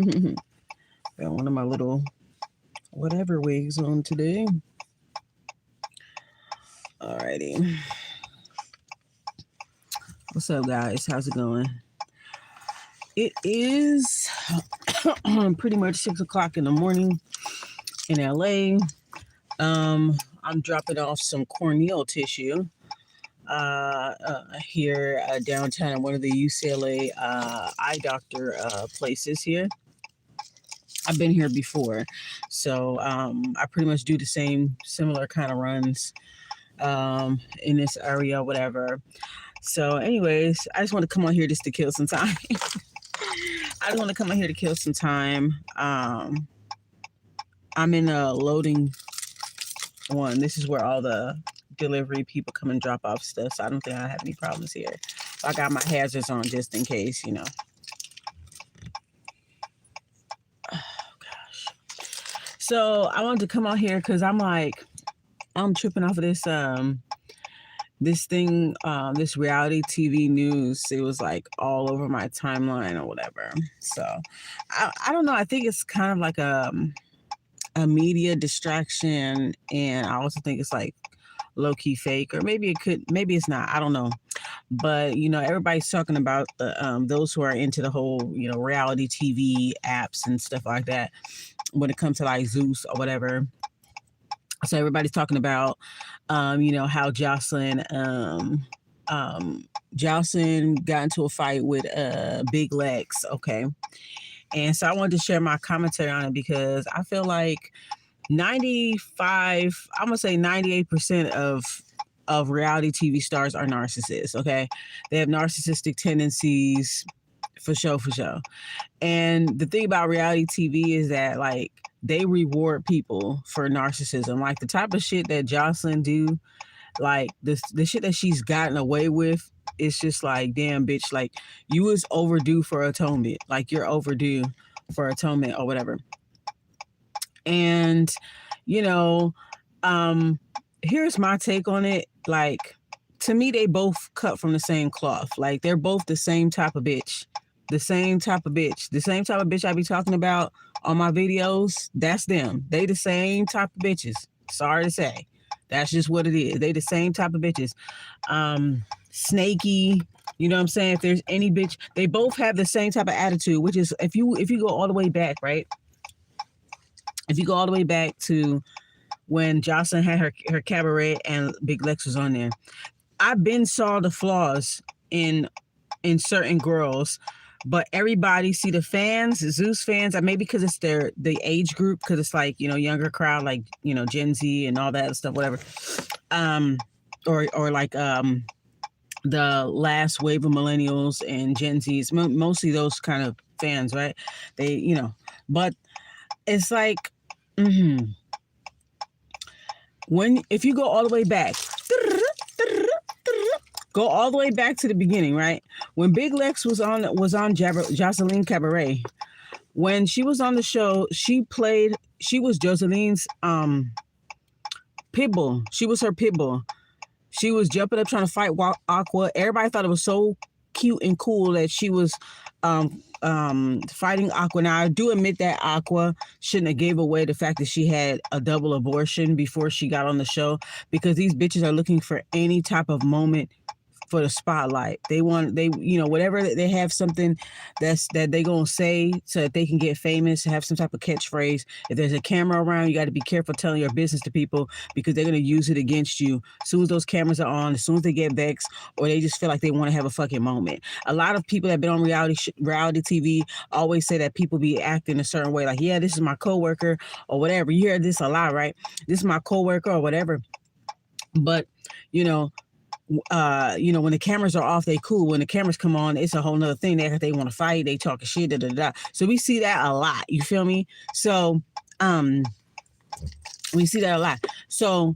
Got one of my little whatever wigs on today. Alrighty. What's up, guys? How's it going? It is pretty much 6 o'clock in the morning in LA. I'm dropping off some corneal tissue here downtown at one of the UCLA eye doctor places here. I've been here before, so I pretty much do the same similar kind of runs in this area, whatever. So, anyways, I just want to come on here just to kill some time. I just want to come on here to kill some time. I'm in a loading one. This is where all the delivery people come and drop off stuff, so I don't think I have any problems here. I got my hazards on just in case, you know. So I wanted to come out here because I'm tripping off of this this thing, this reality TV news. It was like all over my timeline or whatever. So I don't know. I think it's kind of like a media distraction, and I also think it's like low-key fake, or maybe it's not. I don't know. But you know, everybody's talking about the those who are into the whole, you know, reality TV apps and stuff like that when it comes to like Zeus or whatever. So everybody's talking about you know, how Jocelyn got into a fight with Big Lex, okay? And so I wanted to share my commentary on it because I feel like 95, I'm gonna say 98% of reality TV stars are narcissists, okay? They have narcissistic tendencies for sure. And the thing about reality TV is that like they reward people for narcissism. Like the type of shit that Jocelyn do, like the shit that she's gotten away with, it's just like, damn bitch, like you was overdue for atonement. Like you're overdue for atonement or whatever. And you know, here's my take on it. Like, to me, they both cut from the same cloth. Like they're both the same type of bitch. The same type of bitch I be talking about on my videos. That's them. They the same type of bitches. Sorry to say. That's just what it is. They the same type of bitches. Snaky, you know what I'm saying? If there's any bitch, they both have the same type of attitude, which is if you go all the way back, right? If you go all the way back to when Jocelyn had her cabaret and Big Lex was on there, I've been saw the flaws in certain girls, but everybody see the fans, Zeus fans, maybe because it's the age group, because it's like, you know, younger crowd, like, you know, Gen Z and all that stuff, whatever. Or like the last wave of millennials and Gen Zs, mostly those kind of fans, right? They, you know, but it's like, if you go all the way back, go all the way back to the beginning, right? When Big Lex was on Jocelyn Cabaret, when she was on the show, she was Joseline's pit bull. She was her pit bull. She was jumping up trying to fight Aqua. Everybody thought it was so cute and cool that she was fighting Aqua. Now I do admit that Aqua shouldn't have gave away the fact that she had a double abortion before she got on the show, because these bitches are looking for any type of moment for the spotlight. They you know, whatever, they have something that they gonna say so that they can get famous, have some type of catchphrase. If there's a camera around, you got to be careful telling your business to people, because they're gonna use it against you as soon as those cameras are on, as soon as they get vexed, or they just feel like they want to have a fucking moment. A lot of people that have been on reality TV always say that people be acting a certain way, like, yeah, this is my coworker or whatever. You hear this a lot, right? This is my coworker or whatever. But you know, when the cameras are off, they cool. When the cameras come on, it's a whole nother thing. They want to fight, they talking shit, So we see that a lot. You feel me? So we see that a lot. So,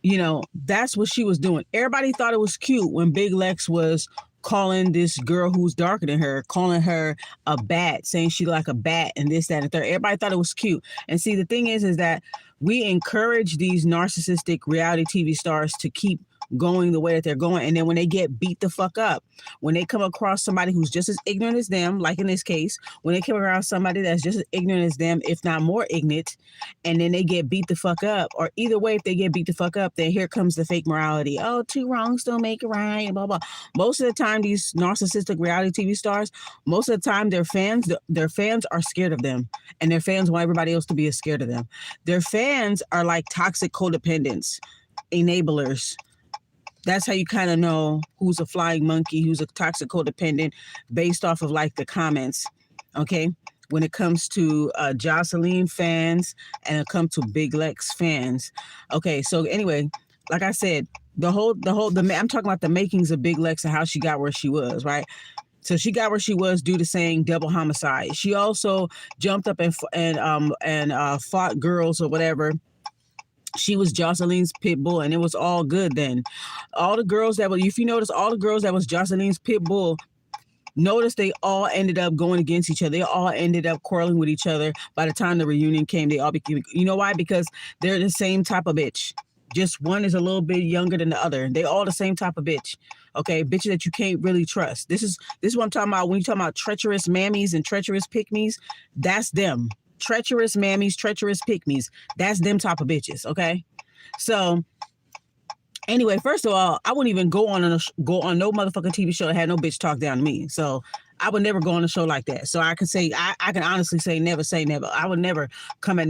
you know, that's what she was doing. Everybody thought it was cute when Big Lex was calling this girl who's darker than her, calling her a bat, saying she like a bat and this, that, and third. Everybody thought it was cute. And see, the thing is that we encourage these narcissistic reality TV stars to keep going the way that they're going. And then when they get beat the fuck up, when they come across somebody who's just as ignorant as them, like in this case, when they come around somebody that's just as ignorant as them, if not more ignorant, and then they get beat the fuck up, or either way, if they get beat the fuck up, then here comes the fake morality. Oh, two wrongs don't make it right, blah, blah. Most of the time, these narcissistic reality TV stars, most of the time, their fans are scared of them, and their fans want everybody else to be as scared of them. Their fans are like toxic codependents, enablers. That's how you kind of know who's a flying monkey, who's a toxic codependent, based off of like the comments. Okay, when it comes to Jocelyn fans and it comes to Big Lex fans. Okay, so anyway, like I said, I'm talking about the makings of Big Lex and how she got where she was, right? So she got where she was due to saying double homicide. She also jumped up and fought girls or whatever. She was Jocelyn's pit bull, and it was all good then. All the girls that were, if you notice, all the girls that was Jocelyn's pit bull, notice they all ended up going against each other. They all ended up quarreling with each other. By the time the reunion came, they all became, you know why? Because they're the same type of bitch. Just one is a little bit younger than the other. They all the same type of bitch. Okay, bitches that you can't really trust. This is what I'm talking about when you talking about treacherous mammies and treacherous pick-me's. That's them. Treacherous mammies, treacherous pick-me's. That's them type of bitches. Okay, so anyway, first of all, I wouldn't even go on no motherfucking TV show that had no bitch talk down to me. So I would never go on a show like that. So I can say, I can honestly say never say never. I would never come at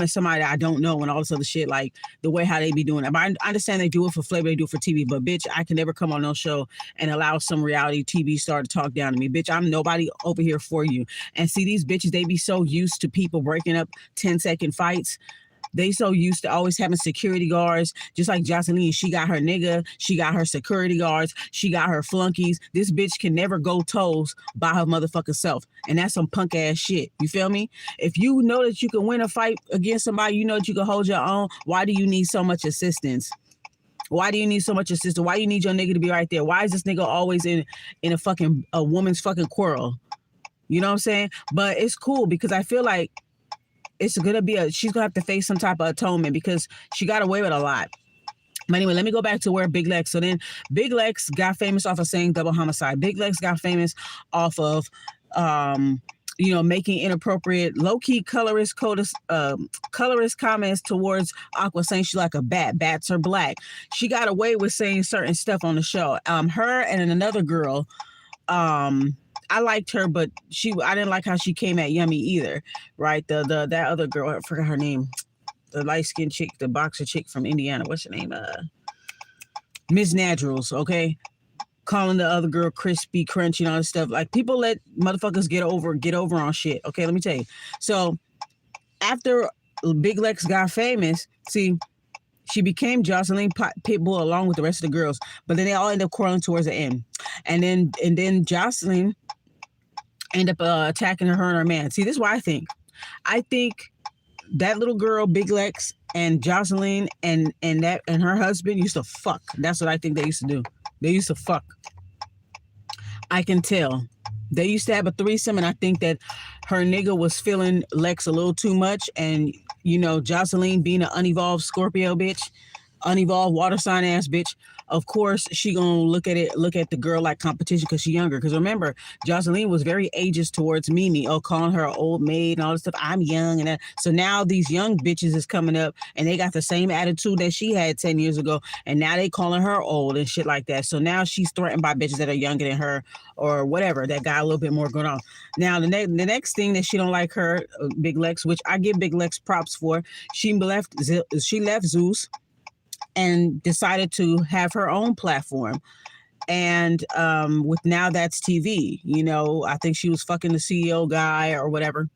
somebody I don't know and all this other shit, like the way how they be doing it. But I understand they do it for flavor, they do it for TV, but bitch, I can never come on no show and allow some reality TV star to talk down to me. Bitch, I'm nobody over here for you. And see, these bitches, they be so used to people breaking up 10-second fights. They so used to always having security guards, just like Jocelyn. She got her nigga, she got her security guards, she got her flunkies. This bitch can never go toes by her motherfucking self. And that's some punk ass shit. You feel me? If you know that you can win a fight against somebody, you know that you can hold your own, why do you need so much assistance? Why do you need so much assistance? Why do you need your nigga to be right there? Why is this nigga always in a woman's fucking quarrel? You know what I'm saying? But it's cool because I feel like she's gonna have to face some type of atonement because she got away with a lot. But anyway, let me go back to where Big Lex. So then Big Lex got famous off of saying double homicide. Big Lex got famous off of making inappropriate, low-key colorist comments towards Aqua, saying she's like a bat. Bats are black. She got away with saying certain stuff on the show. Her and another girl, I liked her, but I didn't like how she came at Yummy either, right? That other girl, I forgot her name, the light-skinned chick, the boxer chick from Indiana. What's her name? Miss Naturals, okay? Calling the other girl crispy, crunchy, and all this stuff. Like, people let motherfuckers get over on shit. Okay, let me tell you. So after Big Lex got famous, see, she became Jocelyn Pitbull along with the rest of the girls, but then they all end up quarreling towards the end. And then Jocelyn end up attacking her and her man. See, this is what I think. I think that little girl, Big Lex, and Jocelyn and her husband used to fuck. That's what I think they used to do. They used to fuck. I can tell. They used to have a threesome, and I think that her nigga was feeling Lex a little too much. And, Jocelyn being an unevolved Scorpio bitch, unevolved water sign ass bitch, of course she gonna look at the girl like competition because she's younger. Because remember, Jocelyn was very ageist towards Mimi, calling her an old maid and all this stuff. I'm young and that. So now these young bitches is coming up and they got the same attitude that she had 10 years ago, and now they calling her old and shit like that. So now she's threatened by bitches that are younger than her or whatever, that got a little bit more going on. Now the next thing that she don't like her, Big Lex, which I give Big Lex props for, she left Zeus and decided to have her own platform. And with Now That's TV, I think she was fucking the CEO guy or whatever,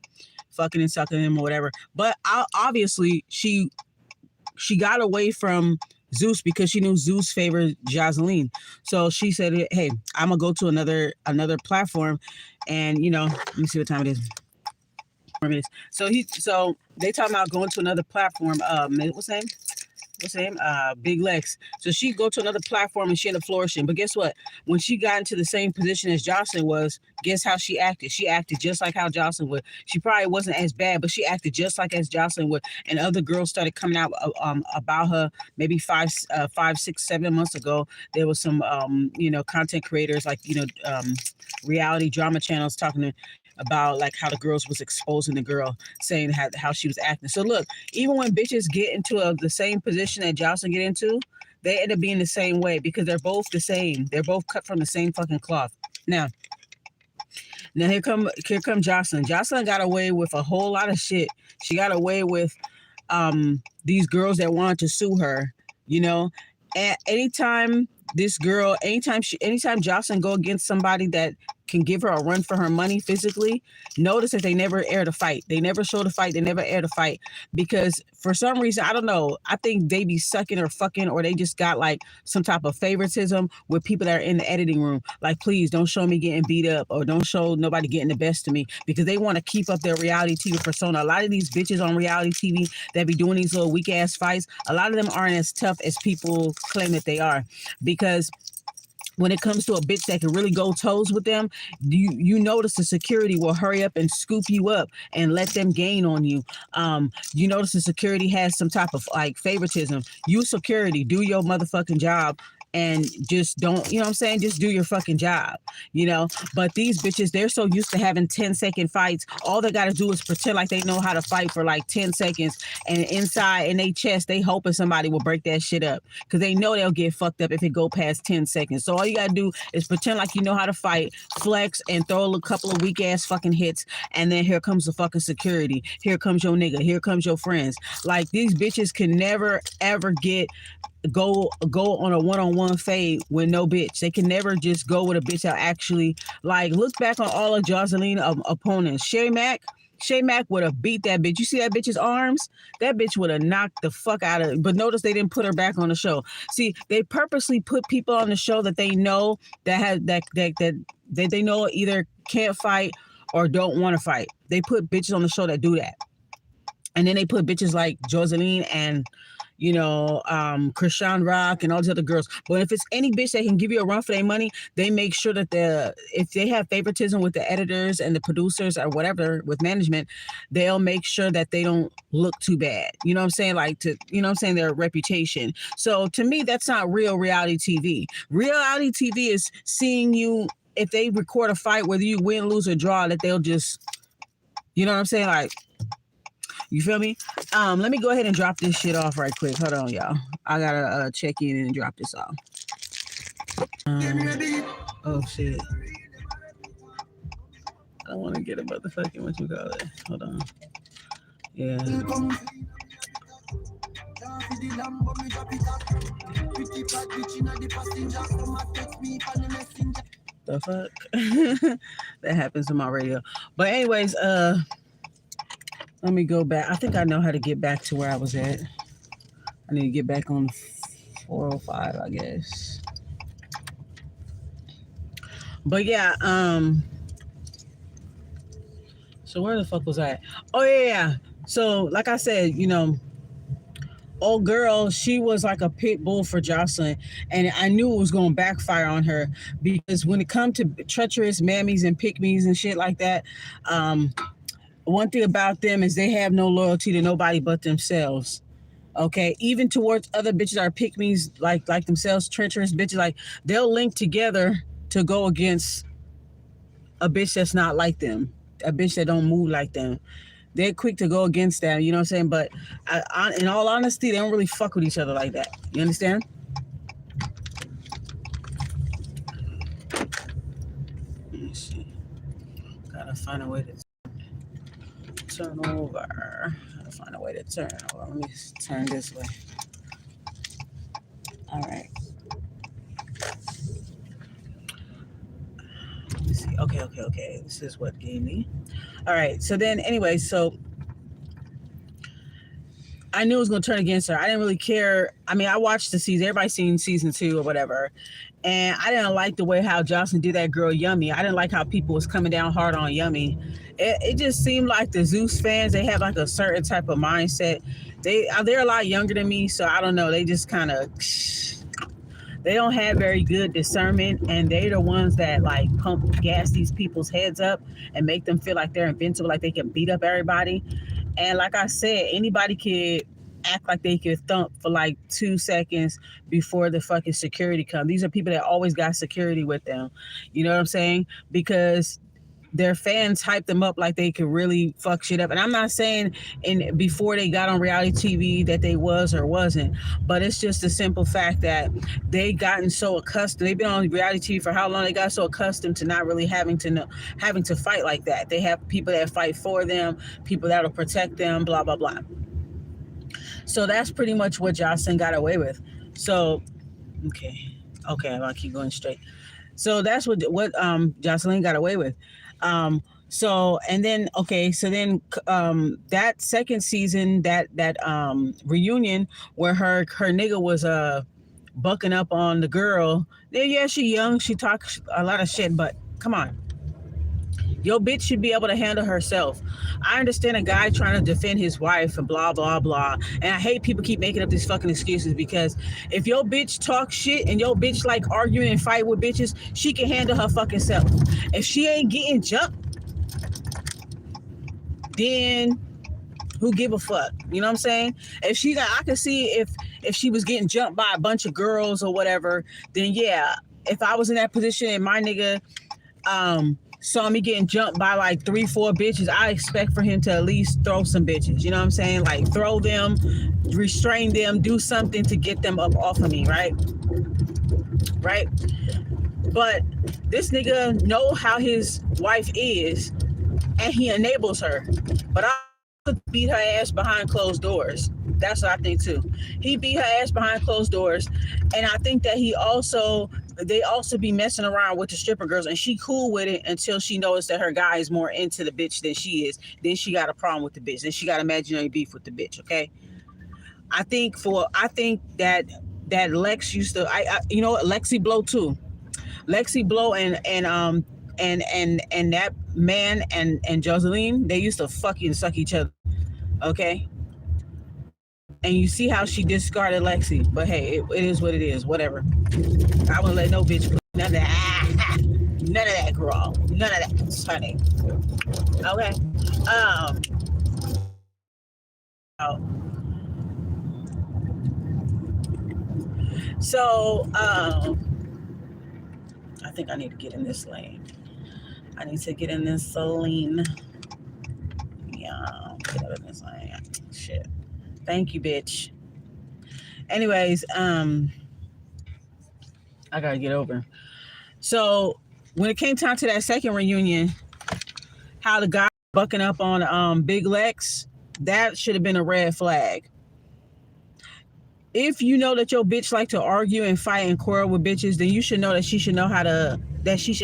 fucking and sucking him or whatever. But obviously she got away from Zeus because she knew Zeus favored Jocelyn. So she said, hey, I'm gonna go to another platform. And let me see what time it is. So they talking about going to another platform. What's his name? what's her name? Big Lex. So she go to another platform and she ended up flourishing. But guess what? When she got into the same position as Jocelyn was, guess how she acted? She acted just like how Jocelyn would. She probably wasn't as bad, but she acted just like as Jocelyn would. And other girls started coming out about her maybe 5, 6, 7 months ago. There was some content creators like reality drama channels talking about like how the girls was exposing the girl, saying how she was acting. So look, even when bitches get into the same position that Jocelyn get into, they end up being the same way because they're both the same. They're both cut from the same fucking cloth. Now here come Jocelyn. Jocelyn got away with a whole lot of shit. She got away with these girls that wanted to sue her, At anytime Jocelyn go against somebody that can give her a run for her money physically, notice that they never air the fight. They never show the fight. They never air the fight because for some reason, I don't know. I think they be sucking or fucking, or they just got like some type of favoritism with people that are in the editing room. Like, please don't show me getting beat up or don't show nobody getting the best of me because they want to keep up their reality TV persona. A lot of these bitches on reality TV that be doing these little weak ass fights, a lot of them aren't as tough as people claim that they are because when it comes to a bitch that can really go toes with them, you notice the security will hurry up and scoop you up and let them gain on you. You notice the security has some type of like favoritism. You security, do your motherfucking job and just don't, you know what I'm saying? Just do your fucking job, But these bitches, they're so used to having 10-second fights. All they got to do is pretend like they know how to fight for like 10 seconds. And inside in their chest, they hoping somebody will break that shit up because they know they'll get fucked up if it go past 10 seconds. So all you got to do is pretend like you know how to fight, flex, and throw a couple of weak ass fucking hits. And then here comes the fucking security. Here comes your nigga. Here comes your friends. Like these bitches can never, ever go on a one-on-one fade with no bitch. They can never just go with a bitch that actually like look back on all of Jocelyn opponents. Shay Mack would have beat that bitch. You see that bitch's arms? That bitch would have knocked the fuck out of it. But notice they didn't put her back on the show. See, they purposely put people on the show that they know that they know either can't fight or don't want to fight. They put bitches on the show that do that. And then they put bitches like Jocelyn and Krishan Rock and all these other girls. But if it's any bitch that can give you a run for their money, they make sure that if they have favoritism with the editors and the producers or whatever with management, they'll make sure that they don't look too bad. You know what I'm saying? Like their reputation. So to me, that's not real reality TV. Reality TV is seeing you, if they record a fight, whether you win, lose, or draw, that they'll just, you know what I'm saying? Like, you feel me? Let me go ahead and drop this shit off right quick. Hold on, y'all. I gotta check in and drop this off. Oh shit. I don't want to get a motherfucking what you call it. Hold on. Yeah. The fuck? That happens in my radio. But anyways, let me go back. I think I know how to get back to where I was at. I need to get back on 405, I guess. But yeah, so where the fuck was I? Oh yeah. So like I said, old girl, she was like a pit bull for Jocelyn, and I knew it was going to backfire on her because when it comes to treacherous mammies and pick-me's and shit like that, one thing about them is they have no loyalty to nobody but themselves. Okay, even towards other bitches that are pick-me's like themselves, treacherous bitches, like they'll link together to go against a bitch that's not like them, a bitch that don't move like them. They're quick to go against them, you know what I'm saying? But in all honesty, they don't really fuck with each other like that. You understand? Let me see. Gotta find a way to turn over. Gotta find a way to turn over. Let me turn this way. All right. Let me see. Okay. This is what gave me. All right. So then, anyway, so I knew it was going to turn against her. I didn't really care. I mean, I watched the season. Everybody's seen season 2 or whatever. And I didn't like the way how Jocelyn did that girl Yummy. I didn't like how people was coming down hard on Yummy. It just seemed like the Zeus fans, they have like a certain type of mindset. They're a lot younger than me, so I don't know. They just kind of they don't have very good discernment, and they're the ones that like pump gas these people's heads up and make them feel like they're invincible, like they can beat up everybody. And like I said, anybody could act like they could thump for like 2 seconds before the fucking security come. These are people that always got security with them. You know what I'm saying? Because their fans hype them up like they could really fuck shit up. And I'm not saying in before they got on reality TV that they was or wasn't, but it's just a simple fact that they gotten so accustomed. They've been on reality TV for how long? They got so accustomed to not really having to fight like that. They have people that fight for them, people that'll protect them, blah blah blah. So that's pretty much what Jocelyn got away with. So okay, I'm gonna keep going straight. So that's what Jocelyn got away with. So and then that second season, that reunion where her nigga was bucking up on the girl. Yeah, she young, she talks a lot of shit, but come on. Your bitch should be able to handle herself. I understand a guy trying to defend his wife and blah, blah, blah. And I hate people keep making up these fucking excuses, because if your bitch talks shit and your bitch like arguing and fight with bitches, she can handle her fucking self. If she ain't getting jumped, then who give a fuck? You know what I'm saying? If she got, I could see if she was getting jumped by a bunch of girls or whatever, then yeah. If I was in that position and my nigga saw me getting jumped by like 3-4 bitches, I expect for him to at least throw some bitches. You know what I'm saying? Like throw them, restrain them, do something to get them up off of me, right? Right? But this nigga know how his wife is, and he enables her. But I could beat her ass behind closed doors. That's what I think too. He beat her ass behind closed doors, and I think that they also be messing around with the stripper girls, and she cool with it until she knows that her guy is more into the bitch than she is. Then she got a problem with the bitch. Then she got imaginary beef with the bitch. Okay. I think that Lex used to. You know what? Lexi Blow too. Lexi Blow and that man and Joseline, they used to fucking suck each other. Okay. And you see how she discarded Lexi. But hey, it is what it is. Whatever. I wouldn't let no bitch put none of that. None of that, girl. None of that, honey. Okay. So I think I need to get in this lane. I need to get in this lane. Yeah, get out of this lane. Shit. Thank you, bitch. Anyways, I gotta get over. So when it came time to that second reunion, how the guy bucking up on Big Lex, that should have been a red flag. If you know that your bitch like to argue and fight and quarrel with bitches, then you should know that she should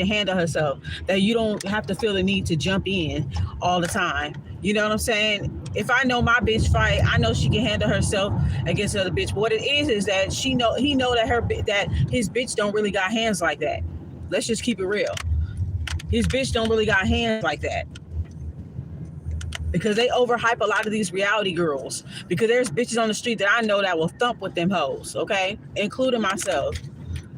handle herself. That you don't have to feel the need to jump in all the time. You know what I'm saying? If I know my bitch fight, I know she can handle herself against another bitch. But what it is that he know that his bitch don't really got hands like that. Let's just keep it real. His bitch don't really got hands like that. Because they overhype a lot of these reality girls. Because there's bitches on the street that I know that will thump with them hoes, okay? Including myself.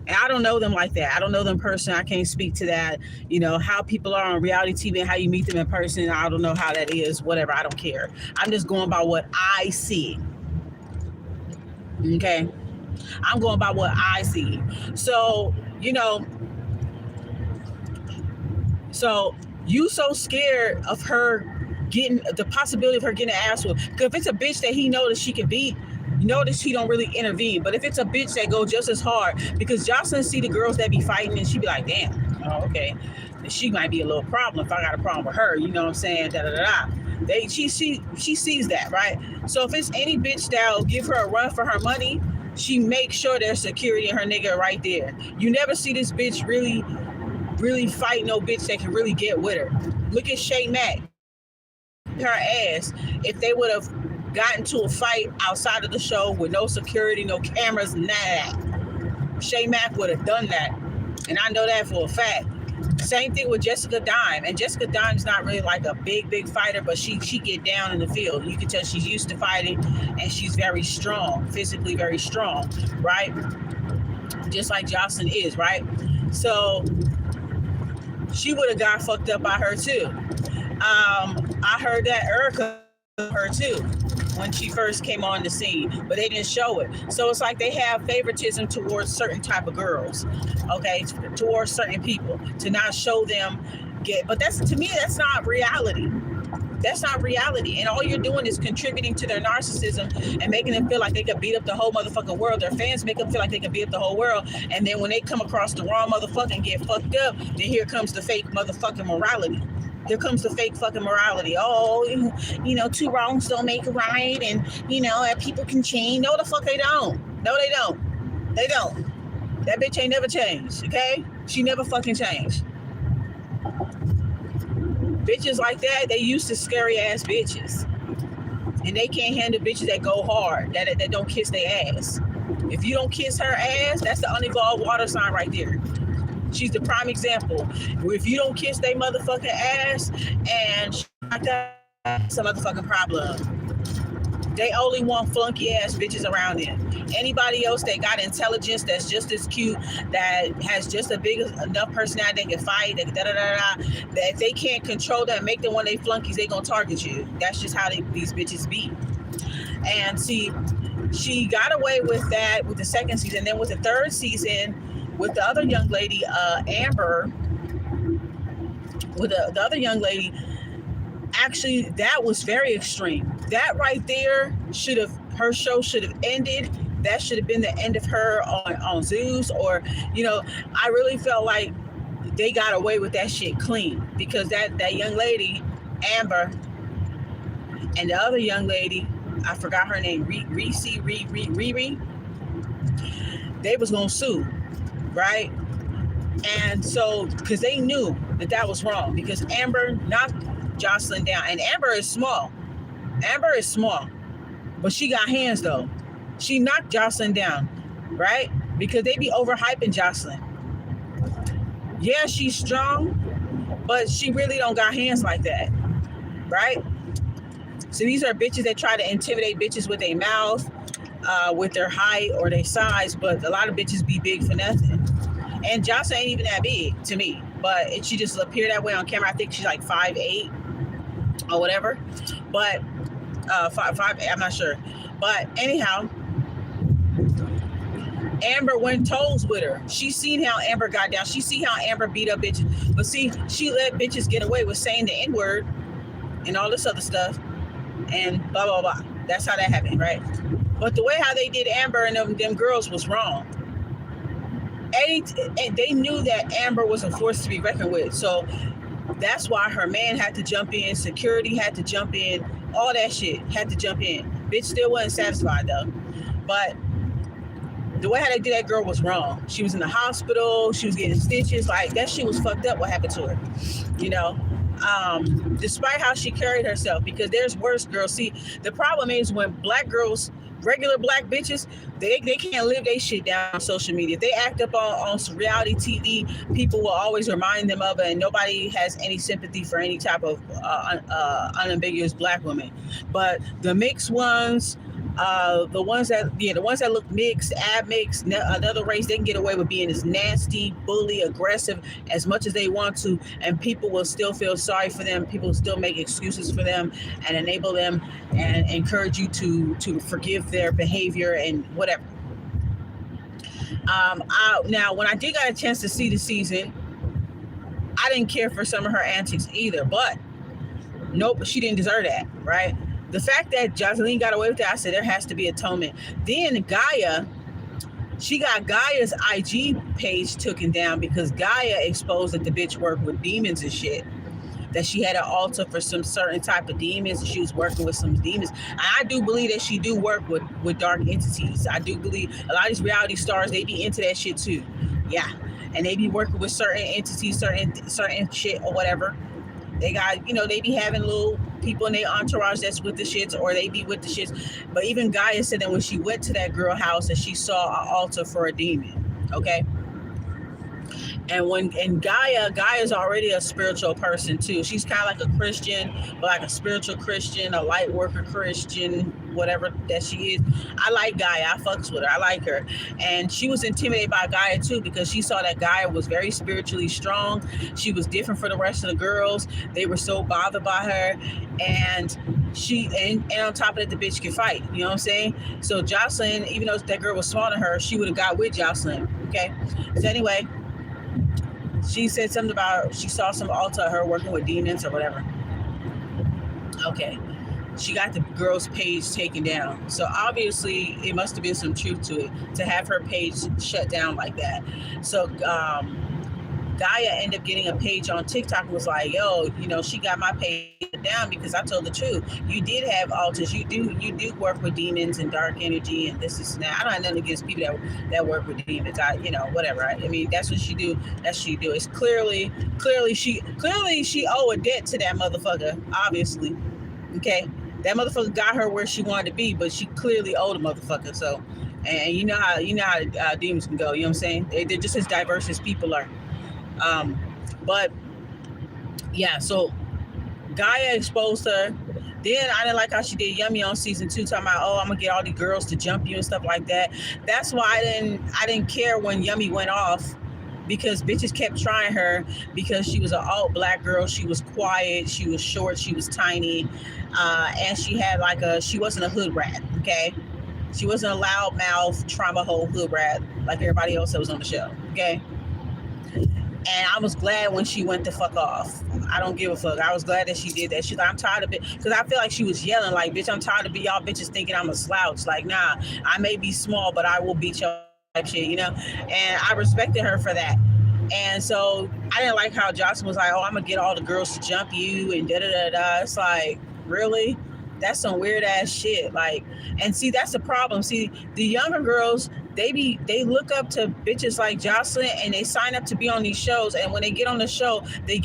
And I don't know them like that. I don't know them in person. I can't speak to that. You know, how people are on reality TV and how you meet them in person. I don't know how that is. Whatever. I don't care. I'm just going by what I see. Okay? I'm going by what I see. So, you so scared of her getting the possibility of her getting an ass whooped. Because if it's a bitch that he knows that she can beat, notice he don't really intervene. But if it's a bitch that go just as hard, because Jocelyn see the girls that be fighting and she be like, damn, oh, okay, she might be a little problem if I got a problem with her. You know what I'm saying? Da da da da. She sees that, right? So if it's any bitch that'll give her a run for her money, she makes sure there's security in her nigga right there. You never see this bitch really fight no bitch that can really get with her. Look at Shay Mack. Her ass, if they would have gotten to a fight outside of the show with no security, no cameras, none of that, Shay Mack would have done that. And I know that for a fact. Same thing with Jessica Dime, and Jessica Dime's not really like a big fighter, but she get down in the field. You can tell she's used to fighting, and she's very strong, physically very strong, right? Just like Jocelyn is, right? So she would have got fucked up by her too. I heard that Erica her too when she first came on the scene, but they didn't show it. So it's like they have favoritism towards certain type of girls, okay, towards certain people to not show them get. But that's, to me, that's not reality. That's not reality. And all you're doing is contributing to their narcissism and making them feel like they could beat up the whole motherfucking world. Their fans make them feel like they can beat up the whole world. And then when they come across the wrong motherfucker and get fucked up, then here comes the fake motherfucking morality. Here comes the fake fucking morality. Oh, you know, two wrongs don't make a right, and you know, people can change. No, the fuck they don't. No, they don't. They don't. That bitch ain't never changed. Okay, she never fucking changed. Bitches like that, they used to scary ass bitches, and they can't handle bitches that go hard, that don't kiss their ass. If you don't kiss her ass, that's the unevolved water sign right there. She's the prime example. If you don't kiss their motherfucking ass and shit like that, it's a motherfucking problem. They only want flunky ass bitches around them. Anybody else that got intelligence, that's just as cute, that has just a big enough personality, they can fight, that if they can't control that, make them one of they flunkies, they gonna target you. That's just how these bitches be. And see, she got away with that with the second season. Then with the third season, with the other young lady, Amber, with the other young lady, actually, that was very extreme. That right there her show should have ended. That should have been the end of her on Zeus, or, you know, I really felt like they got away with that shit clean, because that young lady, Amber, and the other young lady, I forgot her name, Riri, they was gonna sue. Right? And so, because they knew that was wrong, because Amber knocked Jocelyn down, and Amber is small, but she got hands though. She knocked Jocelyn down, right? Because they be overhyping Jocelyn. Yeah, she's strong, but she really don't got hands like that, right? So these are bitches that try to intimidate bitches with their mouth, with their height or their size, but a lot of bitches be big for nothing. And Jocelyn ain't even that big to me, but she just appeared that way on camera. I think she's like 5'8" or whatever, but 5'8", I'm not sure. But anyhow, Amber went toes with her. She seen how Amber got down. She see how Amber beat up bitches. But see, she let bitches get away with saying the N-word and all this other stuff and blah, blah, blah. That's how that happened, right? But the way how they did Amber and them girls was wrong. And they knew that Amber was a force to be reckoned with. So that's why her man had to jump in. Security had to jump in. All that shit had to jump in. Bitch still wasn't satisfied though. But the way how they did that girl was wrong. She was in the hospital. She was getting stitches. Like, that shit was fucked up what happened to her. You know? Despite how she carried herself. Because there's worse girls. See, the problem is when black girls, regular black bitches, they can't live their shit down on social media. If they act up on some reality TV, people will always remind them of it, and nobody has any sympathy for any type of unambiguous black woman. But the mixed ones, the ones that look mixed, ab mixed, another race, they can get away with being as nasty, bully, aggressive as much as they want to, and people will still feel sorry for them. People will still make excuses for them and enable them and encourage you to forgive their behavior and whatever. Now, when I did get a chance to see the season, I didn't care for some of her antics either, but nope, she didn't deserve that, right? The fact that Jocelyn got away with that, I said there has to be atonement. Then Gaia, she got Gaia's IG page taken down because Gaia exposed that the bitch worked with demons and shit. That she had an altar for some certain type of demons, and she was working with some demons. I do believe that she do work with dark entities. I do believe a lot of these reality stars, they be into that shit too. Yeah. And they be working with certain entities, certain shit or whatever. They got, they be having little people in their entourage that's with the shits, or they be with the shits. But even Gaia said that when she went to that girl house that she saw an altar for a demon. Okay. And Gaia's already a spiritual person too. She's kind of like a Christian, but like a spiritual Christian, a light worker Christian, whatever that she is. I like Gaia. I fucks with her. I like her. And she was intimidated by Gaia too because she saw that Gaia was very spiritually strong. She was different from the rest of the girls. They were so bothered by her, and and on top of that, the bitch can fight. You know what I'm saying? So Jocelyn, even though that girl was smaller than her, she would have got with Jocelyn. Okay. So anyway, she said something about she saw some altar of her working with demons or whatever. Okay. She got the girl's page taken down. So obviously it must have been some truth to it to have her page shut down like that. So Gaia ended up getting a page on TikTok and was like, yo, she got my page down because I told the truth. You did have altars. You do work with demons and dark energy and this is now. I don't have nothing against people that work with demons. Whatever. I mean, that's what she do. That's what she do. It's clearly she owe a debt to that motherfucker, obviously. Okay. That motherfucker got her where she wanted to be, but she clearly owed a motherfucker. So, and you know how demons can go. You know what I'm saying? They're just as diverse as people are. But yeah, so Gaia exposed her. Then I didn't like how she did Yummy on season 2, talking about, oh, I'm gonna get all these girls to jump you and stuff like that. That's why I didn't care when Yummy went off, because bitches kept trying her because she was an alt black girl. She was quiet, she was short, she was tiny, and she had she wasn't a hood rat. Okay, she wasn't a loudmouth trauma hole hood rat like everybody else that was on the show. Okay. And I was glad when she went the fuck off. I don't give a fuck. I was glad that she did that. She's like, I'm tired of it. Because I feel like she was yelling like, bitch, I'm tired of y'all bitches thinking I'm a slouch. Like, nah, I may be small, but I will beat your type shit, And I respected her for that. And so I didn't like how Jocelyn was like, oh, I'm going to get all the girls to jump you and da-da-da-da. It's like, really? That's some weird ass shit. Like, and see, that's the problem. See, the younger girls, they look up to bitches like Jocelyn and they sign up to be on these shows, and when they get on the show they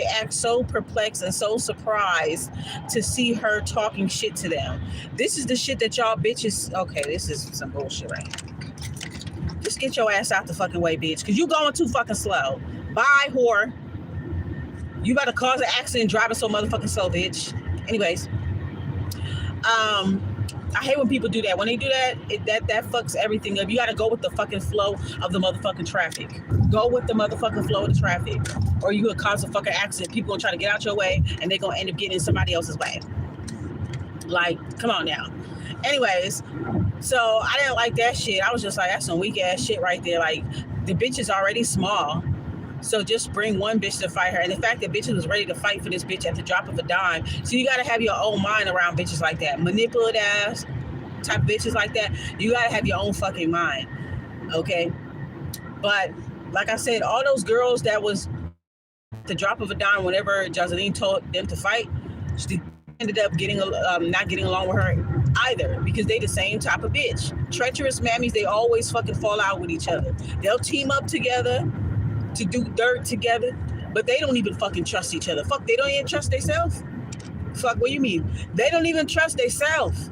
act so perplexed and so surprised to see her talking shit to them. This is the shit that y'all bitches, okay, this is some bullshit, right? Just get your ass out the fucking way, bitch, because you going too fucking slow. Bye, whore. You better cause an accident driving so motherfucking slow, bitch. Anyways, I hate when people do that. When they do that, that fucks everything up. You got to go with the fucking flow of the motherfucking traffic. Go with the motherfucking flow of the traffic, or you gonna cause a fucking accident. People gonna try to get out your way, and they gonna end up getting in somebody else's way. Like, come on now. Anyways, so I didn't like that shit. I was just like, that's some weak ass shit right there. Like, the bitch is already small. So just bring one bitch to fight her. And the fact that bitches was ready to fight for this bitch at the drop of a dime. So you got to have your own mind around bitches like that. Manipulative ass type of bitches like that. You got to have your own fucking mind. Okay? But like I said, all those girls that was the drop of a dime whenever Jocelyn told them to fight, she ended up not getting along with her either, because they the same type of bitch. Treacherous mammies, they always fucking fall out with each other. They'll team up together to do dirt together, but they don't even fucking trust each other. Fuck, they don't even trust themselves. Fuck, what you mean? They don't even trust themselves.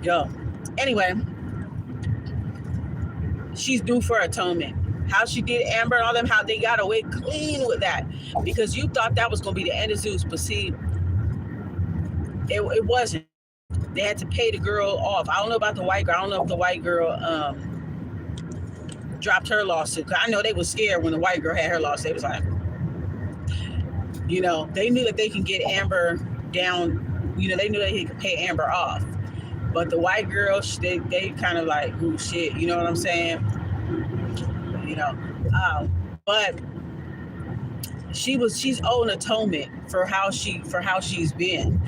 Yo, anyway, she's due for atonement. How she did Amber and all them, how they got away clean with that, because you thought that was gonna be the end of Zeus, but see, it wasn't. They had to pay the girl off. I don't know about the white girl. I don't know if the white girl dropped her lawsuit. Cause I know they was scared when the white girl had her lawsuit. They was like, they knew that they can get Amber down. They knew that they could pay Amber off. But the white girl, they kind of like, ooh, shit. You know what I'm saying? But she's owed atonement for how she's been.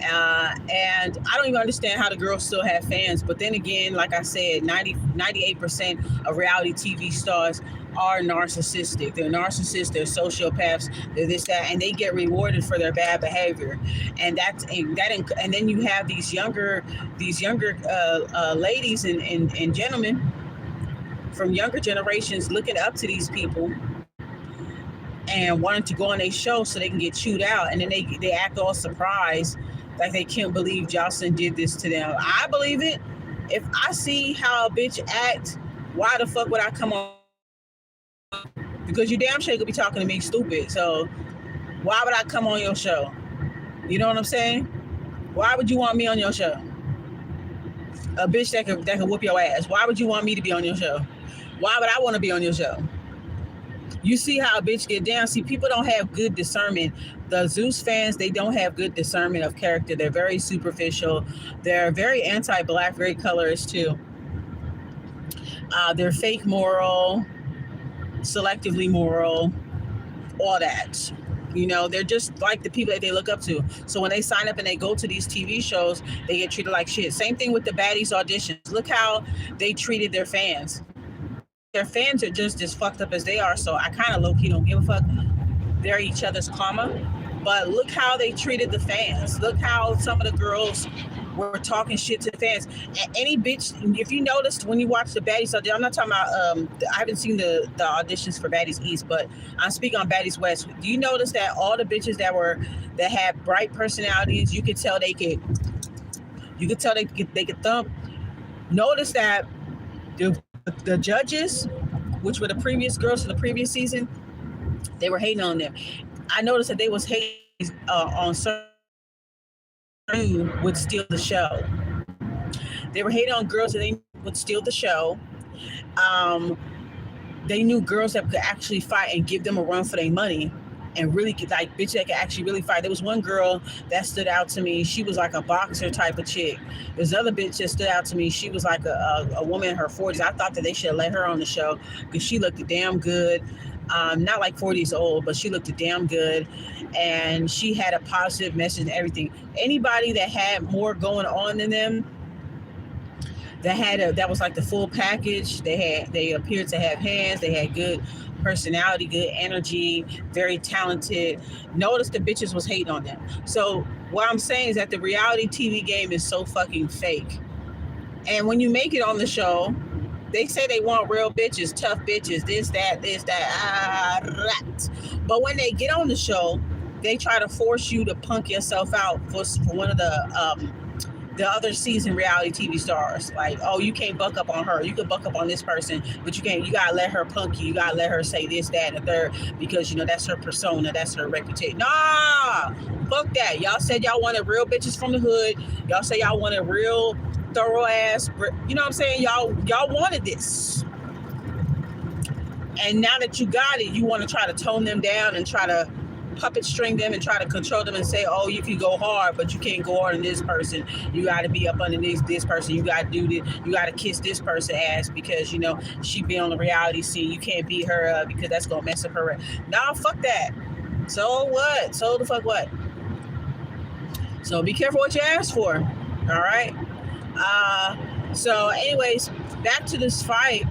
And I don't even understand how the girls still have fans. But then again, like I said, 98% of reality TV stars are narcissistic. They're narcissists, they're sociopaths, they're this, that, and they get rewarded for their bad behavior. And and then you have these younger ladies and gentlemen from younger generations looking up to these people and wanting to go on a show so they can get chewed out, and then they act all surprised, like they can't believe Jocelyn did this to them. I believe it. If I see how a bitch act, why the fuck would I come on because you damn sure could be talking to me stupid. So why would I come on your show? You know what I'm saying? Why would you want me on your show? A bitch that could whoop your ass. Why would you want me to be on your show? Why would I want to be on your show? You see how a bitch get down. See, people don't have good discernment. The Zeus fans, they don't have good discernment of character. They're very superficial. They're very anti-black, very colorist too. They're fake moral, selectively moral, all that. You know, they're just like the people that they look up to. So when they sign up and they go to these TV shows, they get treated like shit. Same thing with the baddies auditions. Look how they treated their fans. Their fans are just as fucked up as they are. So I kind of low key don't give a fuck. They're each other's karma. But look how they treated the fans. Look how some of the girls were talking shit to the fans. And any bitch, if you noticed when you watch the Baddies audition, I'm not talking about, I haven't seen the auditions for Baddies East, but I'm speaking on Baddies West. Do you notice that all the bitches that had bright personalities, you could tell they could thump. Notice that the judges, which were the previous girls from the previous season, they were hating on them. I noticed that they was hating on certain would steal the show. They were hating on girls that they would steal the show. They knew girls that could actually fight and give them a run for their money, and really like bitch that could actually really fight. There was one girl that stood out to me. She was like a boxer type of chick. There's another bitch that stood out to me. She was like a woman in her 40s. I thought that they should have let her on the show because she looked damn good. Not like 40s old, but she looked damn good, and she had a positive message and everything. Anybody that had more going on than them, that was like the full package. They appeared to have hands. They had good personality, good energy, very talented. Notice the bitches was hating on them. So what I'm saying is that the reality TV game is so fucking fake. And when you make it on the show, they say they want real bitches, tough bitches, this, that. But when they get on the show, they try to force you to punk yourself out for one of the other season reality TV stars. Like, oh, you can't buck up on her. You can buck up on this person, but you can't. You gotta let her punk you. You gotta let her say this, that, and the third, because that's her persona, that's her reputation. Nah, fuck that. Y'all said y'all wanted real bitches from the hood. Y'all say y'all wanted real thorough ass. You know what I'm saying? Y'all wanted this, and now that you got it, you want to try to tone them down and try to puppet string them and try to control them and say, oh, you can go hard, but you can't go hard on this person. You got to be up underneath this person. You got to do this. You got to kiss this person ass because, she be on the reality scene. You can't beat her up because that's going to mess up her. Nah, fuck that. So what? So the fuck what? So be careful what you ask for. All right? So anyways, back to this fight.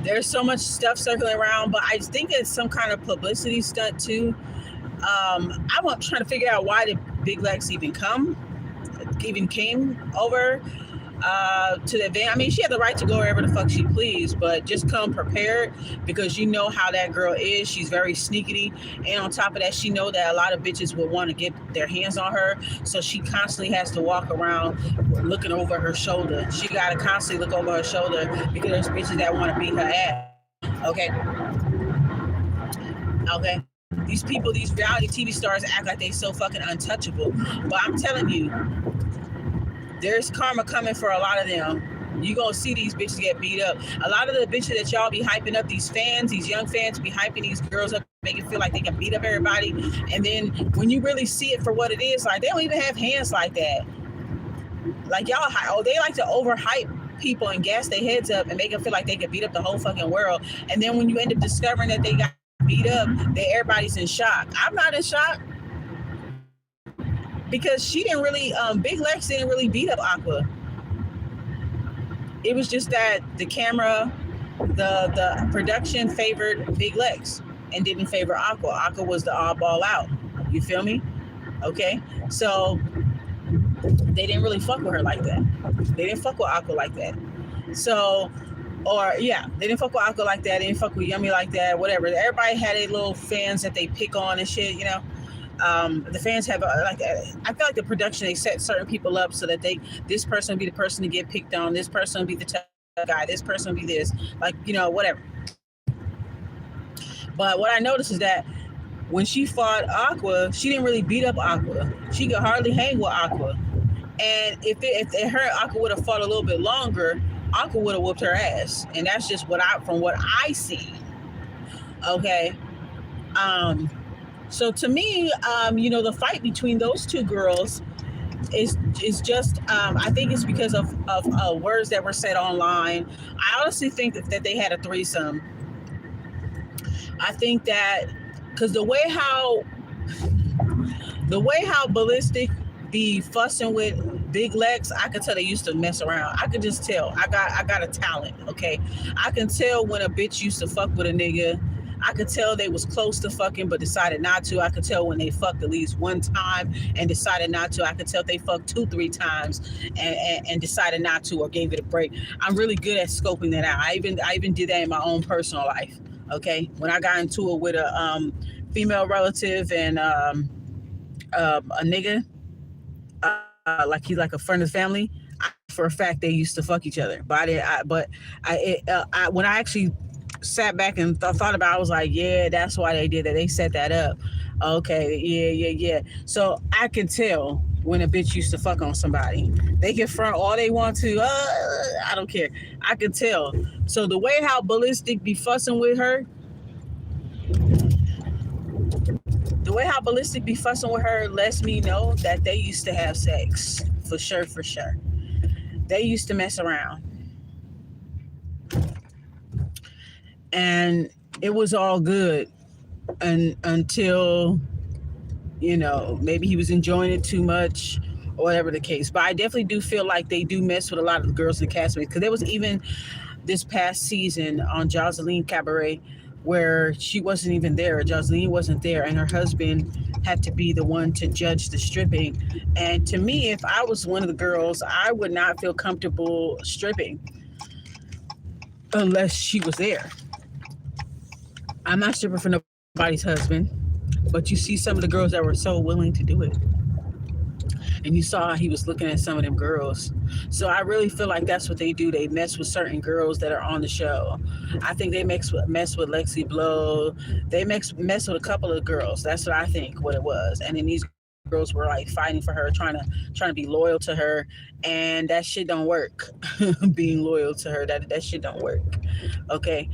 There's so much stuff circling around, but I think it's some kind of publicity stunt too. I'm trying to figure out why did Big Lex even came over to the event. I mean, she had the right to go wherever the fuck she pleased, but just come prepared because you know how that girl is. She's very sneaky, and on top of that, she know that a lot of bitches will want to get their hands on her, so she constantly has to walk around looking over her shoulder. She got to constantly look over her shoulder because there's bitches that want to beat her ass. Okay. These people, these reality TV stars act like they so fucking untouchable, but I'm telling you, there's karma coming for a lot of them. You gonna see these bitches get beat up. A lot of the bitches that y'all be hyping up, these fans, these young fans be hyping these girls up, make it feel like they can beat up everybody. And then when you really see it for what it is, like they don't even have hands like that. Like y'all, they like to overhype people and gas their heads up and make them feel like they can beat up the whole fucking world. And then when you end up discovering that they got beat up, that everybody's in shock. I'm not in shock. Because she didn't really, Big Lex didn't really beat up Aqua. It was just that the camera, the production favored Big Lex and didn't favor Aqua. Aqua was the oddball out. You feel me? Okay? So they didn't really fuck with her like that. They didn't fuck with Aqua like that. So, they didn't fuck with Aqua like that. They didn't fuck with Yummy like that, whatever. Everybody had their little fans that they pick on and shit, the fans have I feel like the production, they set certain people up so that this person will be the person to get picked on, this person will be the tough guy, this person will be this, whatever. But what I noticed is that when she fought Aqua, she didn't really beat up Aqua. She could hardly hang with Aqua. And if her Aqua would have fought a little bit longer, Aqua would have whooped her ass. And that's just from what I see. Okay. Um, so to me, the fight between those two girls is just I think it's because of words that were said online. I honestly think that they had a threesome. I think that because the way how Ballistic be fussing with Big Lex, I could tell they used to mess around. I could just tell. I got a talent, okay? I can tell when a bitch used to fuck with a nigga. I could tell they was close to fucking but decided not to. I could tell when they fucked at least one time and decided not to. I could tell if they fucked 2-3 times and decided not to or gave it a break. I'm really good at scoping that out. I even did that in my own personal life. Okay, when I got into it with a female relative and a nigga, like he's like a friend of the family. For a fact, they used to fuck each other. But I did. When I actually sat back and thought about it, I was like, yeah, that's why they did that. They set that up. Okay, yeah. So I can tell when a bitch used to fuck on somebody. They can front all they want to. I don't care. I can tell. So the way how Ballistic be fussing with her, the way how Ballistic be fussing with her lets me know that they used to have sex. For sure, for sure. They used to mess around. And it was all good until, maybe he was enjoying it too much or whatever the case. But I definitely do feel like they do mess with a lot of the girls in the castmates. Because there was even this past season on Jocelyn Cabaret where she wasn't even there. Jocelyn wasn't there, and her husband had to be the one to judge the stripping. And to me, if I was one of the girls, I would not feel comfortable stripping unless she was there. I'm not stripping for nobody's husband, but you see some of the girls that were so willing to do it. And you saw he was looking at some of them girls. So I really feel like that's what they do. They mess with certain girls that are on the show. I think they mess with Lexi Blow. They mess with a couple of girls. That's what I think what it was. And then these girls were like fighting for her, trying to be loyal to her, and that shit don't work. Being loyal to her, that shit don't work. Okay,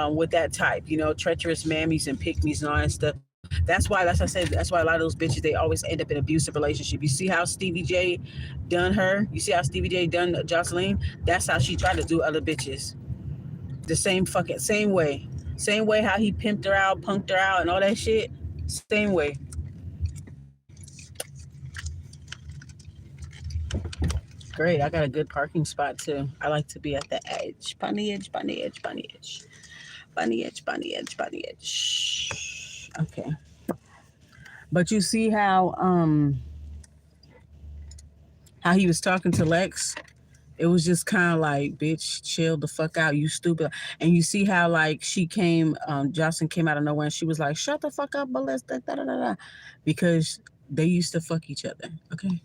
with that type, treacherous mammies and pick-me's and all that stuff. That's why a lot of those bitches they always end up in abusive relationship. You see how Stevie J done her? You see how Stevie J done Jocelyn? That's how she tried to do other bitches. The same way. Same way how he pimped her out, punked her out, and all that shit. Same way. Great. I got a good parking spot too. I like to be at the edge. Bunny edge, bunny edge, bunny edge. Bunny edge, bunny edge, bunny edge. Okay. But you see how he was talking to Lex? It was just kind of like, bitch, chill the fuck out, you stupid. And you see how like Jocelyn came out of nowhere and she was like, shut the fuck up, Ballista, da da da da, because they used to fuck each other. Okay.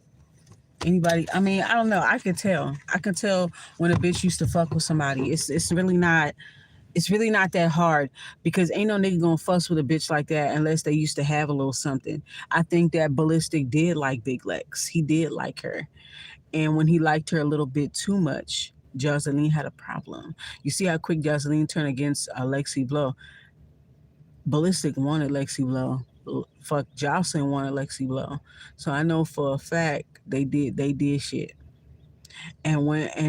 Anybody? I mean, I don't know. I could tell. I could tell when a bitch used to fuck with somebody. It's really not. It's really not that hard because ain't no nigga gonna fuss with a bitch like that unless they used to have a little something. I think that Ballistic did like Big Lex. He did like her. And when he liked her a little bit too much, Jocelyn had a problem. You see how quick Jocelyn turned against Lexi Blow. Ballistic wanted Lexi Blow. Fuck, Jocelyn wanted Lexi Blow. So I know for a fact they did shit. And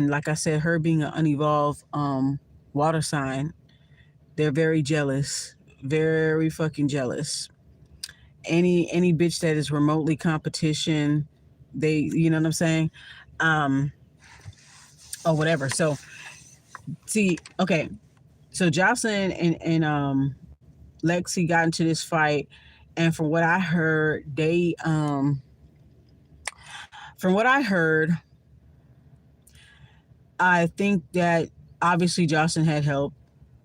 like I said, her being an unevolved water sign, they're very jealous. Very fucking jealous. Any bitch that is remotely competition, you know what I'm saying? Um or whatever. So see, okay. So Jocelyn and Lexi got into this fight, and from what I heard, I think that obviously Jocelyn had help,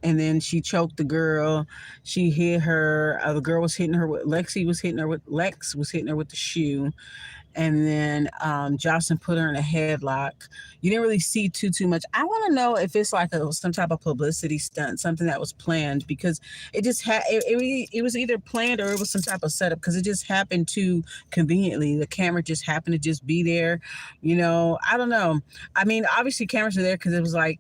and then she choked the girl. She hit her. The girl was hitting her with Lex was hitting her with the shoe, and then Jocelyn put her in a headlock. You didn't really see too much. I want to know if it's like some type of publicity stunt, something that was planned, because it just it was either planned or it was some type of setup, because it just happened too conveniently. The camera just happened to just be there. I don't know. I mean, obviously cameras are there because it was like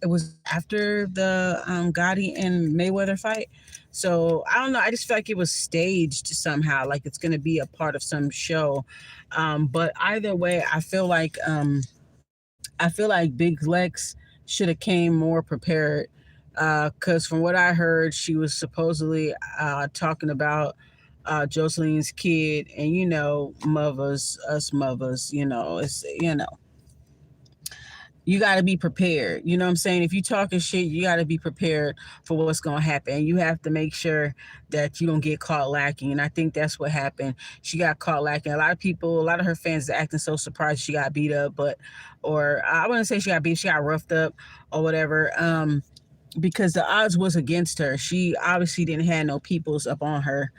it was after the Gotti and Mayweather fight. So I don't know. I just feel like it was staged somehow, like it's going to be a part of some show. But either way, I feel like Big Lex should have came more prepared. Because from what I heard, she was supposedly talking about Joseline's kid, and us mothers, you got to be prepared. You know what I'm saying? If you talking shit, you got to be prepared for what's going to happen. You have to make sure that you don't get caught lacking. And I think that's what happened. She got caught lacking. A lot of her fans are acting so surprised she got beat up, or I wouldn't say she got beat, she got roughed up or whatever. Because the odds was against her. She obviously didn't have no peoples up on her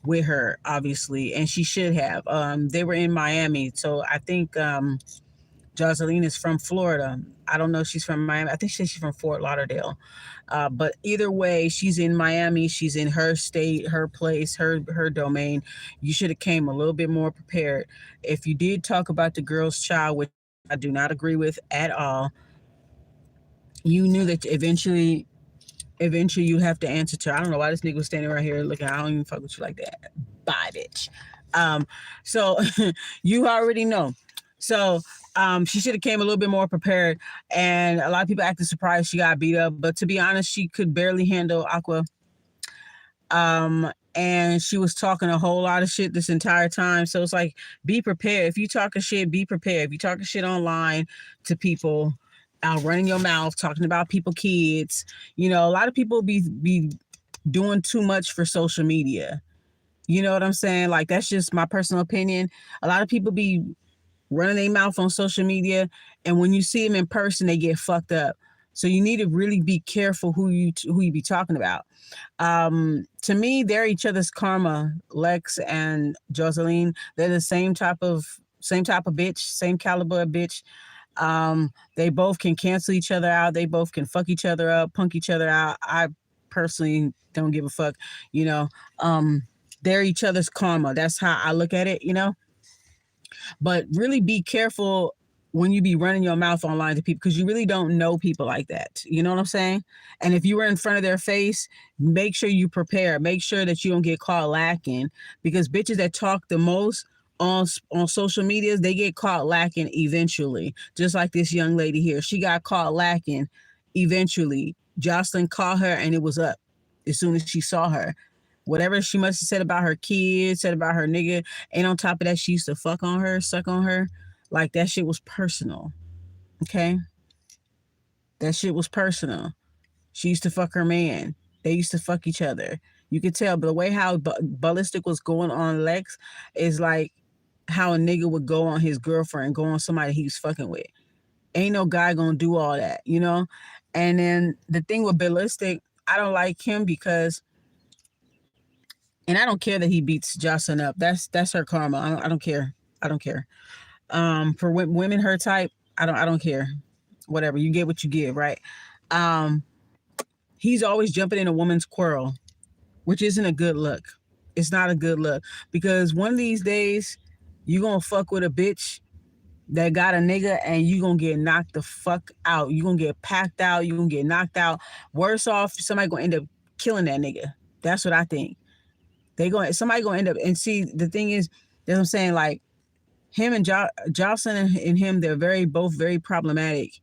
with her, obviously, and she should have. They were in Miami, so I think Jocelyn is from Florida. I don't know if she's from Miami. I think she's from Fort Lauderdale. But either way, she's in Miami. She's in her state, her place, her domain. You should have came a little bit more prepared. If you did talk about the girl's child, which I do not agree with at all, you knew that eventually you have to answer to her. I don't know why this nigga was standing right here looking. I don't even fuck with you like that. Bye, bitch. So you already know. So she should have came a little bit more prepared, and a lot of people acted surprised she got beat up. But to be honest, she could barely handle Aqua. And she was talking a whole lot of shit this entire time. So it's like, be prepared. If you talking shit, be prepared. If you talking shit online to people, running your mouth, talking about people, kids, a lot of people be doing too much for social media. You know what I'm saying? Like, that's just my personal opinion. A lot of people be running their mouth on social media, and when you see them in person, they get fucked up. So you need to really be careful who you be talking about. To me, they're each other's karma. Lex and Jocelyn, they're the same type of bitch, same caliber of bitch. They both can cancel each other out. They both can fuck each other up, punk each other out. I personally don't give a fuck. You know, they're each other's karma. That's how I look at it. But really be careful when you be running your mouth online to people, because you really don't know people like that. You know what I'm saying? And if you were in front of their face, make sure you prepare. Make sure that you don't get caught lacking, because bitches that talk the most on social medias, they get caught lacking eventually. Just like this young lady here. She got caught lacking eventually. Jocelyn caught her and it was up as soon as she saw her. Whatever she must have said about her kids, said about her nigga, and on top of that, she used to fuck on her, suck on her. Like, that shit was personal. Okay? That shit was personal. She used to fuck her man. They used to fuck each other. You could tell, but the way how ballistic was going on Lex is like how a nigga would go on his girlfriend, go on somebody he was fucking with. Ain't no guy gonna do all that, And then the thing with ballistic, I don't like him because, and I don't care that he beats Jocelyn up. That's her karma. I don't care. I don't care. For women her type, I don't care. Whatever, you get what you give, right? He's always jumping in a woman's quarrel, which isn't a good look. It's not a good look, because one of these days you gonna fuck with a bitch that got a nigga and you gonna get knocked the fuck out. You gonna get packed out. You gonna get knocked out. Worse off, somebody gonna end up killing that nigga. That's what I think. Somebody gonna end up, and see, the thing is, that's what I'm saying, like, him and Jocelyn and him, they're both very problematic.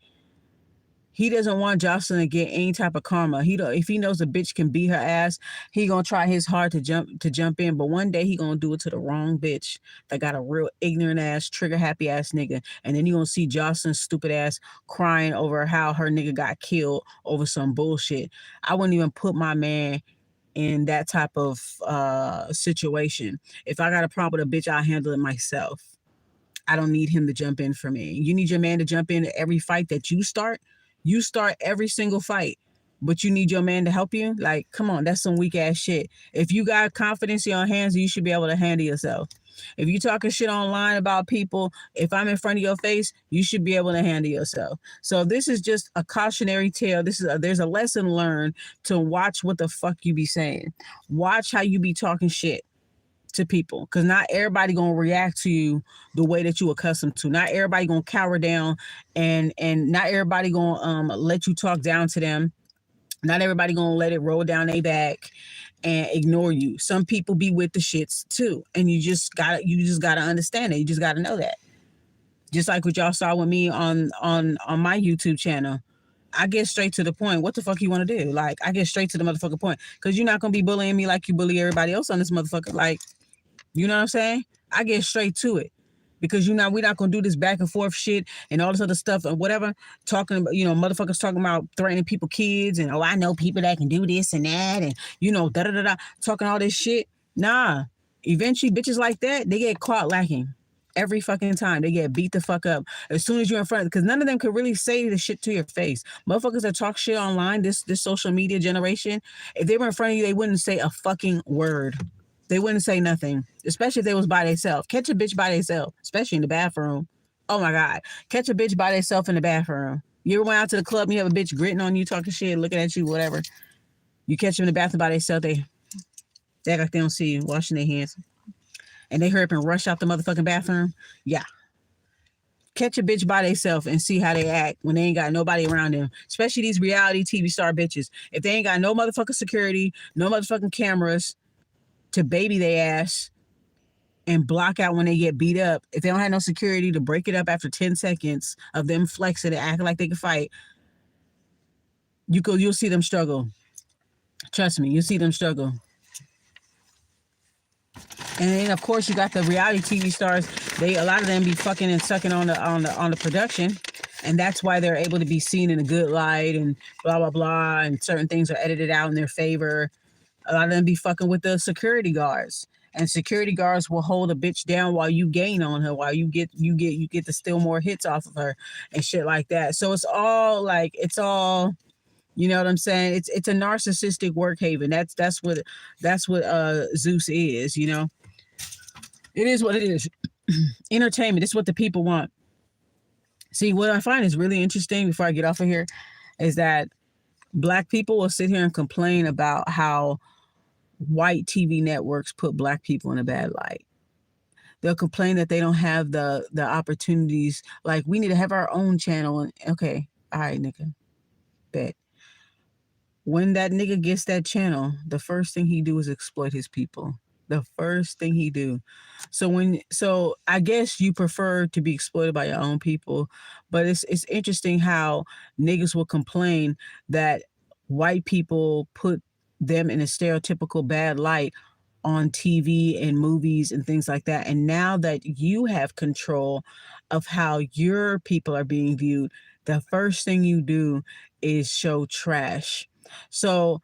He doesn't want Jocelyn to get any type of karma. If he knows a bitch can beat her ass, he gonna try his hard to jump in. But one day he gonna do it to the wrong bitch that got a real ignorant ass, trigger happy ass nigga. And then you gonna see Jocelyn's stupid ass crying over how her nigga got killed over some bullshit. I wouldn't even put my man in that type of situation. If I got a problem with a bitch, I'll handle it myself. I don't need him to jump in for me. You need your man to jump in every fight that you start. You start every single fight. but you need your man to help you. Like, come on, that's some weak ass shit. If you got confidence in your hands, you should be able to handle yourself. If you talking shit online about people, if I'm in front of your face, you should be able to handle yourself. So this is just a cautionary tale. There's a lesson learned to watch what the fuck you be saying. Watch how you be talking shit to people, because not everybody gonna react to you the way that you accustomed to. Not everybody gonna cower down, and not everybody gonna let you talk down to them. Not everybody gonna let it roll down their back and ignore you. Some people be with the shits too, and you just gotta understand it. You just gotta know that. Just like what y'all saw with me on my YouTube channel. I get straight to the point. What the fuck you want to do? Like, I get straight to the motherfucking point, because you're not gonna be bullying me like you bully everybody else on this motherfucker. Like, you know what I'm saying? I get straight to it, because we're not gonna do this back and forth shit and all this other stuff or whatever. Talking about, motherfuckers talking about threatening people, kids, and I know people that can do this and that, and da da da da, talking all this shit. Nah, eventually bitches like that, they get caught lacking. Every fucking time they get beat the fuck up as soon as you're in front, because none of them could really say the shit to your face. Motherfuckers that talk shit online, this social media generation, if they were in front of you, they wouldn't say a fucking word. They wouldn't say nothing, especially if they was by themselves. Catch a bitch by themselves, especially in the bathroom. Oh my God. Catch a bitch by themselves in the bathroom. You ever went out to the club and you have a bitch gritting on you, talking shit, looking at you, whatever. You catch them in the bathroom by themselves, they act like they don't see you, washing their hands. And they hurry up and rush out the motherfucking bathroom. Yeah. Catch a bitch by themselves and see how they act when they ain't got nobody around them. Especially these reality TV star bitches. If they ain't got no motherfucking security, no motherfucking cameras to baby their ass and block out when they get beat up, if they don't have no security to break it up after 10 seconds of them flexing and acting like they can fight, you'll see them struggle. Trust me, you'll see them struggle. And then of course you got the reality TV stars. A lot of them be fucking and sucking on the production, and that's why they're able to be seen in a good light and blah blah blah. And certain things are edited out in their favor. A lot of them be fucking with the security guards, and security guards will hold a bitch down while you gain on her, while you get to steal more hits off of her and shit like that. So it's all. You know what I'm saying? It's a narcissistic work haven. That's what Zeus is. It is what it is. Entertainment. It's what the people want. See, what I find is really interesting before I get off of here is that Black people will sit here and complain about how white TV networks put Black people in a bad light. They'll complain that they don't have the opportunities. Like, we need to have our own channel. And okay, all right, nigga, bet. When that nigga gets that channel, the first thing he do is exploit his people. The first thing he do. So I guess you prefer to be exploited by your own people, but it's interesting how niggas will complain that white people put them in a stereotypical bad light on TV and movies and things like that. And now that you have control of how your people are being viewed, the first thing you do is show trash. So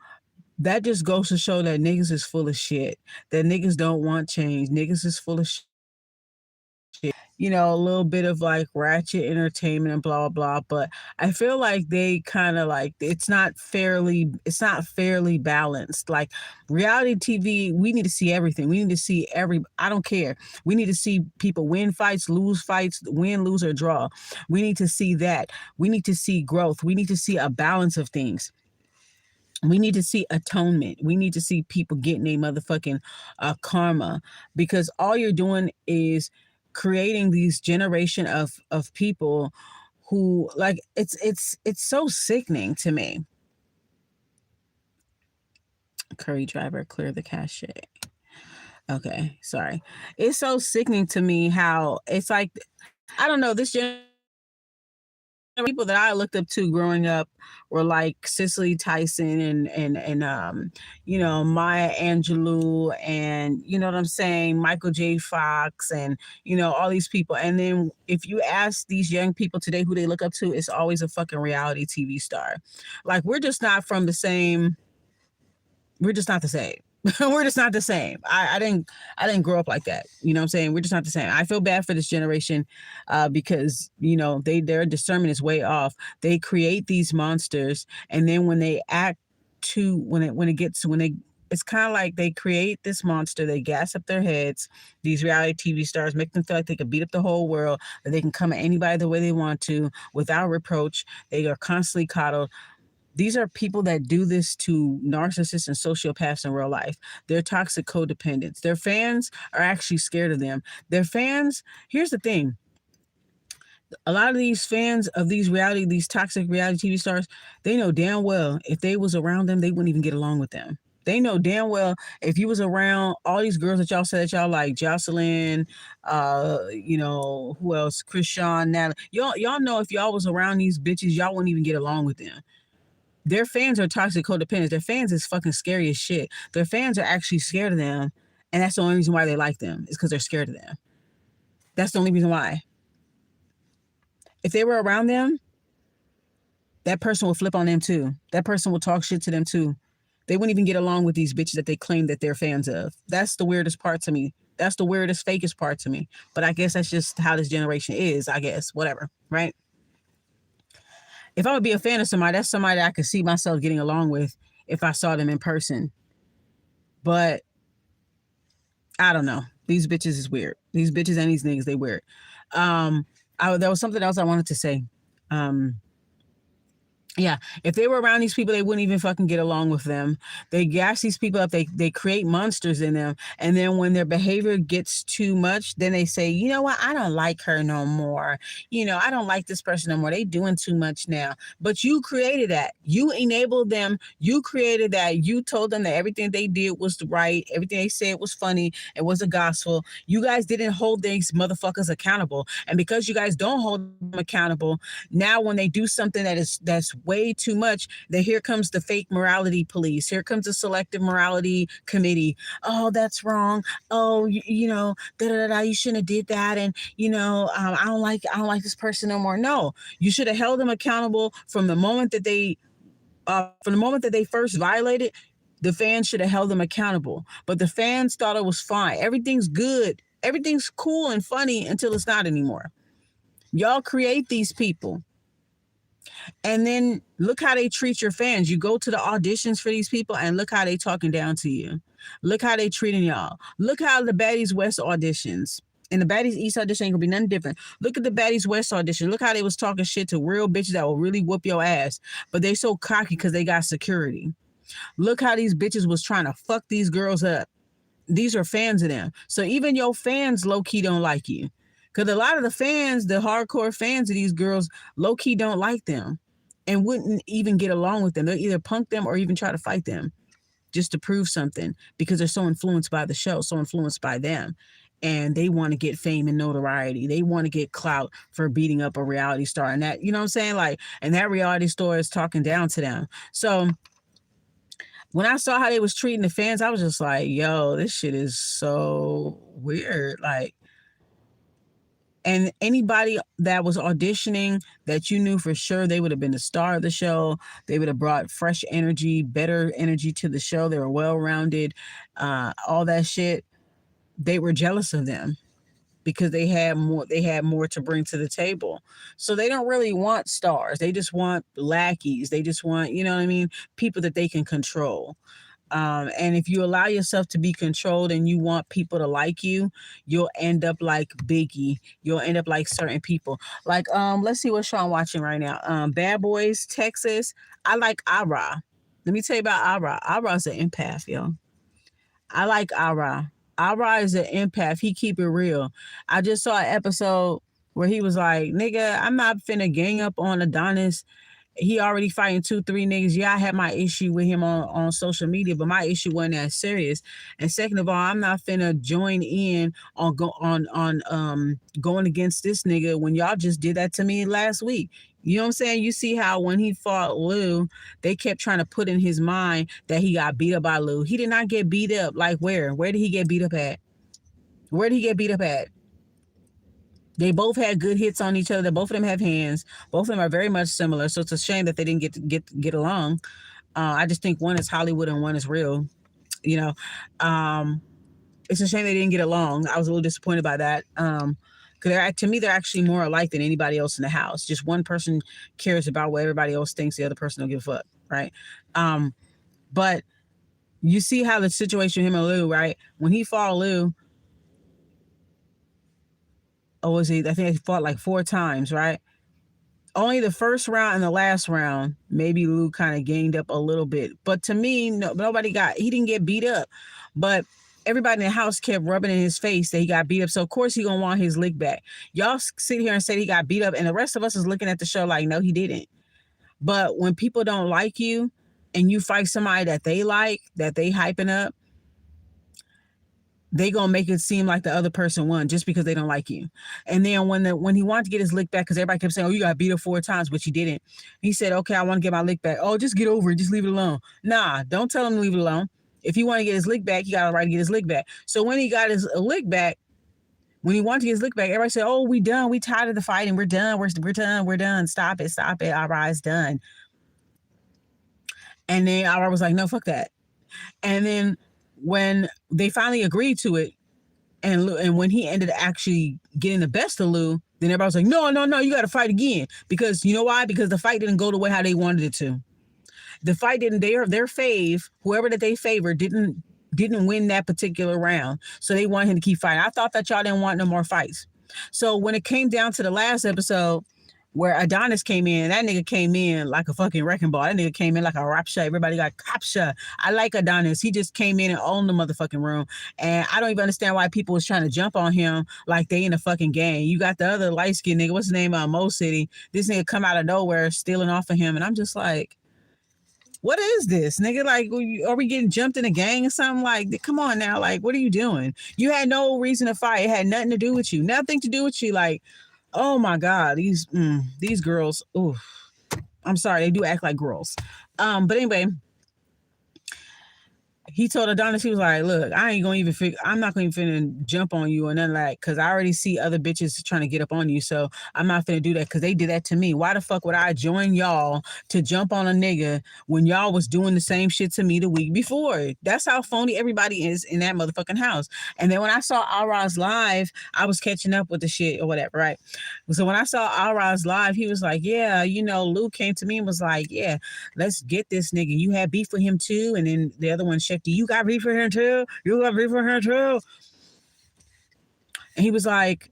that just goes to show that niggas is full of shit. That niggas don't want change. Niggas is full of shit. A little bit of like ratchet entertainment and blah blah blah. But I feel like they kind of like it's not fairly balanced. Like reality TV, we need to see everything. We need to see I don't care. We need to see people win fights, win, lose, or draw. We need to see that. We need to see growth. We need to see a balance of things. We need to see atonement. We need to see people getting a motherfucking karma, because all you're doing is creating these generation of people who, like, it's so sickening to me. Curry driver, clear the cache. Okay, sorry. It's so sickening to me how it's like, I don't know, this generation, people that I looked up to growing up were like Cicely Tyson and Maya Angelou, and you know what I'm saying, Michael J. Fox, and all these people. And then if you ask these young people today who they look up to, it's always a fucking reality TV star. Like, we're just not the same. We're just not the same. I didn't grow up like that. You know what I'm saying? We're just not the same. I feel bad for this generation because their discernment is way off. They create these monsters, and then when they act to when it gets when they it's kind of like they create this monster, they gas up their heads, these reality TV stars, make them feel like they can beat up the whole world, that they can come at anybody the way they want to without reproach. They are constantly coddled. These are people that do this to narcissists and sociopaths in real life. They're toxic codependents. Their fans are actually scared of them. Their fans, here's the thing. A lot of these fans of these toxic reality TV stars, they know damn well if they was around them, they wouldn't even get along with them. They know damn well if you was around all these girls that y'all said that y'all like, Jocelyn, who else? Krishan, Natalie. Y'all know if y'all was around these bitches, y'all wouldn't even get along with them. Their fans are toxic codependents. Their fans is fucking scary as shit. Their fans are actually scared of them, and that's the only reason why they like them, is because they're scared of them. That's the only reason why. If they were around them, that person will flip on them too. That person will talk shit to them too. They wouldn't even get along with these bitches that they claim that they're fans of. That's the weirdest part to me. That's the weirdest, fakest part to me. But I guess that's just how this generation is, I guess. Whatever, right? If I would be a fan of somebody, that's somebody that I could see myself getting along with if I saw them in person. But I don't know. These bitches is weird. These bitches and these niggas, they weird. There was something else I wanted to say. Yeah, if they were around these people, they wouldn't even fucking get along with them. They gas these people up. They create monsters in them. And then when their behavior gets too much, then they say, you know what? I don't like her no more. I don't like this person no more. They doing too much now. But you created that. You enabled them. You created that. You told them that everything they did was right. Everything they said was funny. It was a gospel. You guys didn't hold these motherfuckers accountable. And because you guys don't hold them accountable, now when they do something that's way too much, that here comes the fake morality police, here comes the selective morality committee. Oh, that's wrong. Oh, you shouldn't have did that. And I don't like this person no more. No, you should have held them accountable from the moment that they first violated. The fans should have held them accountable, but the fans thought it was fine. Everything's good, everything's cool and funny until it's not anymore. Y'all create these people. And then look how they treat your fans. You go to the auditions for these people and look how they talking down to you. Look how they treating y'all. Look how the Baddies West auditions and the Baddies East audition ain't gonna be nothing different. Look at the Baddies West audition. Look how they was talking shit to real bitches that will really whoop your ass. But they so cocky because they got security. Look how these bitches was trying to fuck these girls up. These are fans of them. So even your fans low-key don't like you. Because a lot of the fans, the hardcore fans of these girls, low-key don't like them and wouldn't even get along with them. They'll either punk them or even try to fight them just to prove something because they're so influenced by the show, so influenced by them. And they want to get fame and notoriety. They want to get clout for beating up a reality star. And that, you know what I'm saying? Like, and that reality star is talking down to them. So when I saw how they was treating the fans, I was just like, yo, this shit is so weird. Like, and anybody that was auditioning that you knew for sure they would have been the star of the show, they would have brought fresh energy, better energy to the show. They were well-rounded, all that shit. They were jealous of them because they had more to bring to the table. So they don't really want stars. They just want lackeys. They just want, you know what I mean, people that they can control. And if you allow yourself to be controlled and you want people to like you, you'll end up like Biggie. You'll end up like certain people. Like, let's see what show I'm watching right now. Bad Boys, Texas. I like Ara. Let me tell you about Ara. Ara's an empath, yo. I like Ara. Ara is an empath. He keep it real. I just saw an episode where he was like, nigga, I'm not finna gang up on Adonis. He already fighting 2-3 niggas. Yeah, I had my issue with him on social media, but my issue wasn't that serious. And second of all, I'm not finna join in on going against this nigga when y'all just did that to me last week. You know what I'm saying? You see how when he fought Lou, they kept trying to put in his mind that he got beat up by Lou. He did not get beat up. Like where? Where did he get beat up at? Where did he get beat up at? They both had good hits on each other. Both of them have hands. Both of them are very much similar. So it's a shame that they didn't get along. I just think one is Hollywood and one is real. you know. It's a shame they didn't get along. I was a little disappointed by that. Because to me, they're actually more alike than anybody else in the house. Just one person cares about what everybody else thinks. The other person don't give a fuck, right? But you see how the situation with him and Lou, right? When he fought Lou, was he? I think he fought like 4 times, right? Only the first round and the last round, maybe Lou kind of gained up a little bit. But to me, he didn't get beat up. But everybody in the house kept rubbing in his face that he got beat up. So of course he gonna want his lick back. Y'all sit here and say he got beat up, and the rest of us is looking at the show like, no, he didn't. But when people don't like you and you fight somebody that they like, that they hyping up, they gonna make it seem like the other person won just because they don't like you. And then when he wanted to get his lick back, because everybody kept saying, "Oh, you got beat up 4 times," which he didn't. He said, "Okay, I want to get my lick back." "Oh, just get over it. Just leave it alone." Nah, don't tell him to leave it alone. If he want to get his lick back, he got a right to get his lick back. So when he got his lick back, when he wanted to get his lick back, everybody said, "Oh, we done. We tired of the fighting. We're done. We're done. We're done. Stop it. Stop it. All right, it's done." And then Alra was like, "No, fuck that." And then when they finally agreed to it, and when he ended up actually getting the best of Lou, then everybody was like, no, no, no, you got to fight again. Because you know why? Because the fight didn't go the way how they wanted it to. The fight didn't, their fave, whoever that they favored, didn't win that particular round. So they wanted him to keep fighting. I thought that y'all didn't want no more fights. So when it came down to the last episode, where Adonis came in, that nigga came in like a fucking wrecking ball. That nigga came in like a rapsha. Everybody got capsha. I like Adonis. He just came in and owned the motherfucking room. And I don't even understand why people was trying to jump on him like they in a fucking game. You got the other light-skinned nigga, what's his name, Mo City. This nigga come out of nowhere stealing off of him. And I'm just like, what is this, nigga? Like, are we getting jumped in a gang or something? Like, come on now. Like, what are you doing? You had no reason to fight. It had nothing to do with you. Nothing to do with you. Like, oh my God, these girls. Ooh, I'm sorry, they do act like girls. But anyway, he told Adonis, he was like, look, I'm not going to even jump on you or nothing like, because I already see other bitches trying to get up on you. So I'm not going to do that because they did that to me. Why the fuck would I join y'all to jump on a nigga when y'all was doing the same shit to me the week before? That's how phony everybody is in that motherfucking house. And then when I saw Alra's live, I was catching up with the shit or whatever, right? So when I saw Alra's live, he was like, yeah, Lou came to me and was like, yeah, let's get this nigga. You had beef with him too. And then the other one checked, you got beef with him too? You got beef with him too? And he was like,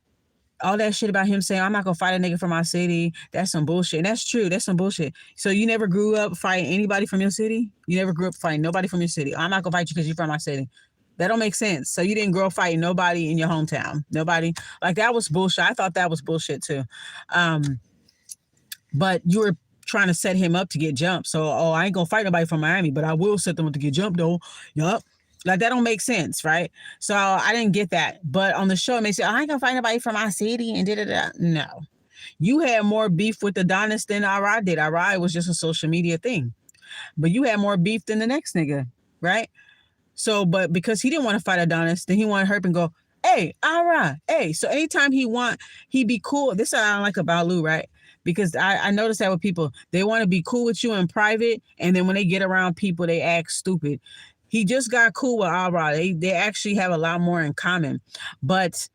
all that shit about him saying, I'm not gonna fight a nigga from my city. That's some bullshit. And that's true. That's some bullshit. So you never grew up fighting anybody from your city? You never grew up fighting nobody from your city? I'm not gonna fight you because you're from my city. That don't make sense. So you didn't grow up fighting nobody in your hometown. Nobody. Like, that was bullshit. I thought that was bullshit too. But you were trying to set him up to get jumped. So, I ain't gonna fight nobody from Miami, but I will set them up to get jumped though. Yup. Like, that don't make sense, right? So I didn't get that. But on the show, it makes it, I ain't gonna fight nobody from my city and da-da-da. No. You had more beef with Adonis than Ara did. Ara was just a social media thing. But you had more beef than the next nigga, right? So, but because he didn't want to fight Adonis, then he wanted Herb and go, hey, Ara, hey. So anytime he be cool. This is what I don't like about Lou, right? Because I noticed that with people, they want to be cool with you in private, and then when they get around people, they act stupid. He just got cool with Alra. They actually have a lot more in common, but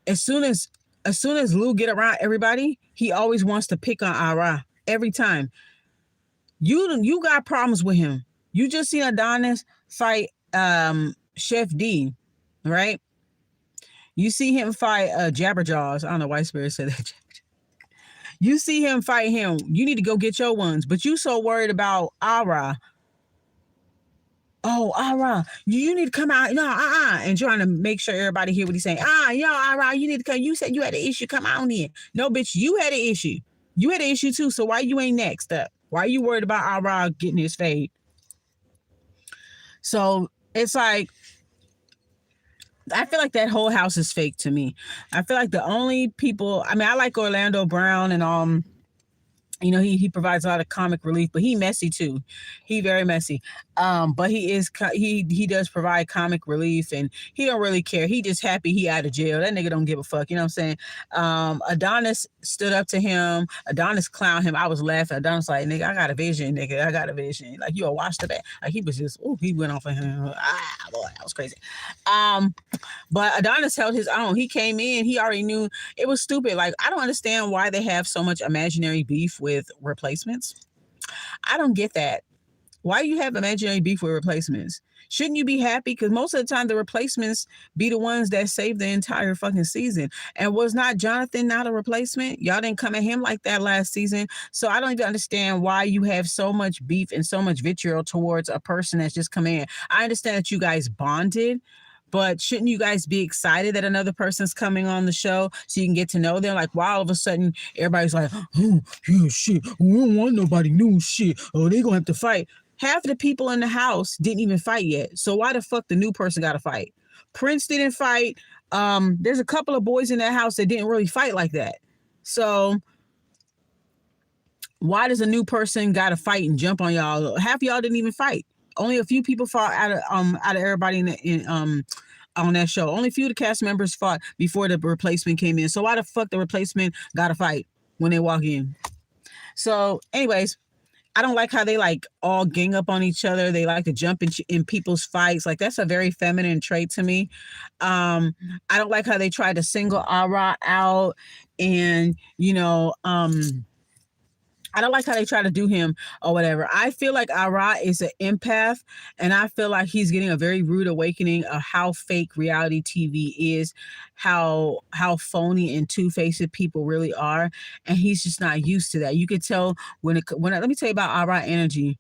as soon as Lou get around everybody, he always wants to pick on Alra every time. You got problems with him. You just seen Adonis fight Chef D, right? You see him fight Jabberjaws. I don't know why Spirit said that. You see him fight him. You need to go get your ones. But you so worried about Ara. Oh, Ara, you need to come out. No, and trying to make sure everybody hear what he's saying. Ara, you need to come. You said you had an issue. Come on here. No, bitch, you had an issue. You had an issue too. So why you ain't next up? Why are you worried about Ara getting his fade? So it's like, I feel like that whole house is fake to me. I feel like the only people, I mean, I like Orlando Brown and he provides a lot of comic relief, but he messy too. He very messy. But he does provide comic relief, and he don't really care. He just happy he out of jail. That nigga don't give a fuck. You know what I'm saying? Adonis stood up to him. Adonis clowned him. I was laughing. Adonis like, nigga, I got a vision, nigga. I got a vision. Like, you a watch the back. Like, he was just, oh, he went off on him. Boy, that was crazy. Um, but Adonis held his own. He came in. He already knew it was stupid. Like, I don't understand why they have so much imaginary beef with replacements. I don't get that. Why you have imaginary beef with replacements? Shouldn't you be happy? Because most of the time the replacements be the ones that save the entire fucking season. And was not Jonathan not a replacement? Y'all didn't come at him like that last season. So I don't even understand why you have so much beef and so much vitriol towards a person that's just come in. I understand that you guys bonded, but shouldn't you guys be excited that another person's coming on the show so you can get to know them? Like, why all of a sudden everybody's like, oh, yeah, shit, we don't want nobody new shit. Oh, they gonna have to fight. Half of the people in the house didn't even fight yet. So why the fuck the new person got to fight? Prince didn't fight. There's a couple of boys in that house that didn't really fight like that. So why does a new person got to fight and jump on y'all? Half of y'all didn't even fight. Only a few people fought out of everybody on that show. Only a few of the cast members fought before the replacement came in. So why the fuck the replacement got to fight when they walk in? So, anyways, I don't like how they like all gang up on each other. They like to jump in people's fights. Like, that's a very feminine trait to me. I don't like how they try to single Ara out, and I don't like how they try to do him or whatever. I feel like Ara is an empath, and I feel like he's getting a very rude awakening of how fake reality TV is, how phony and two-faced people really are, and he's just not used to that. You could tell let me tell you about Ara energy.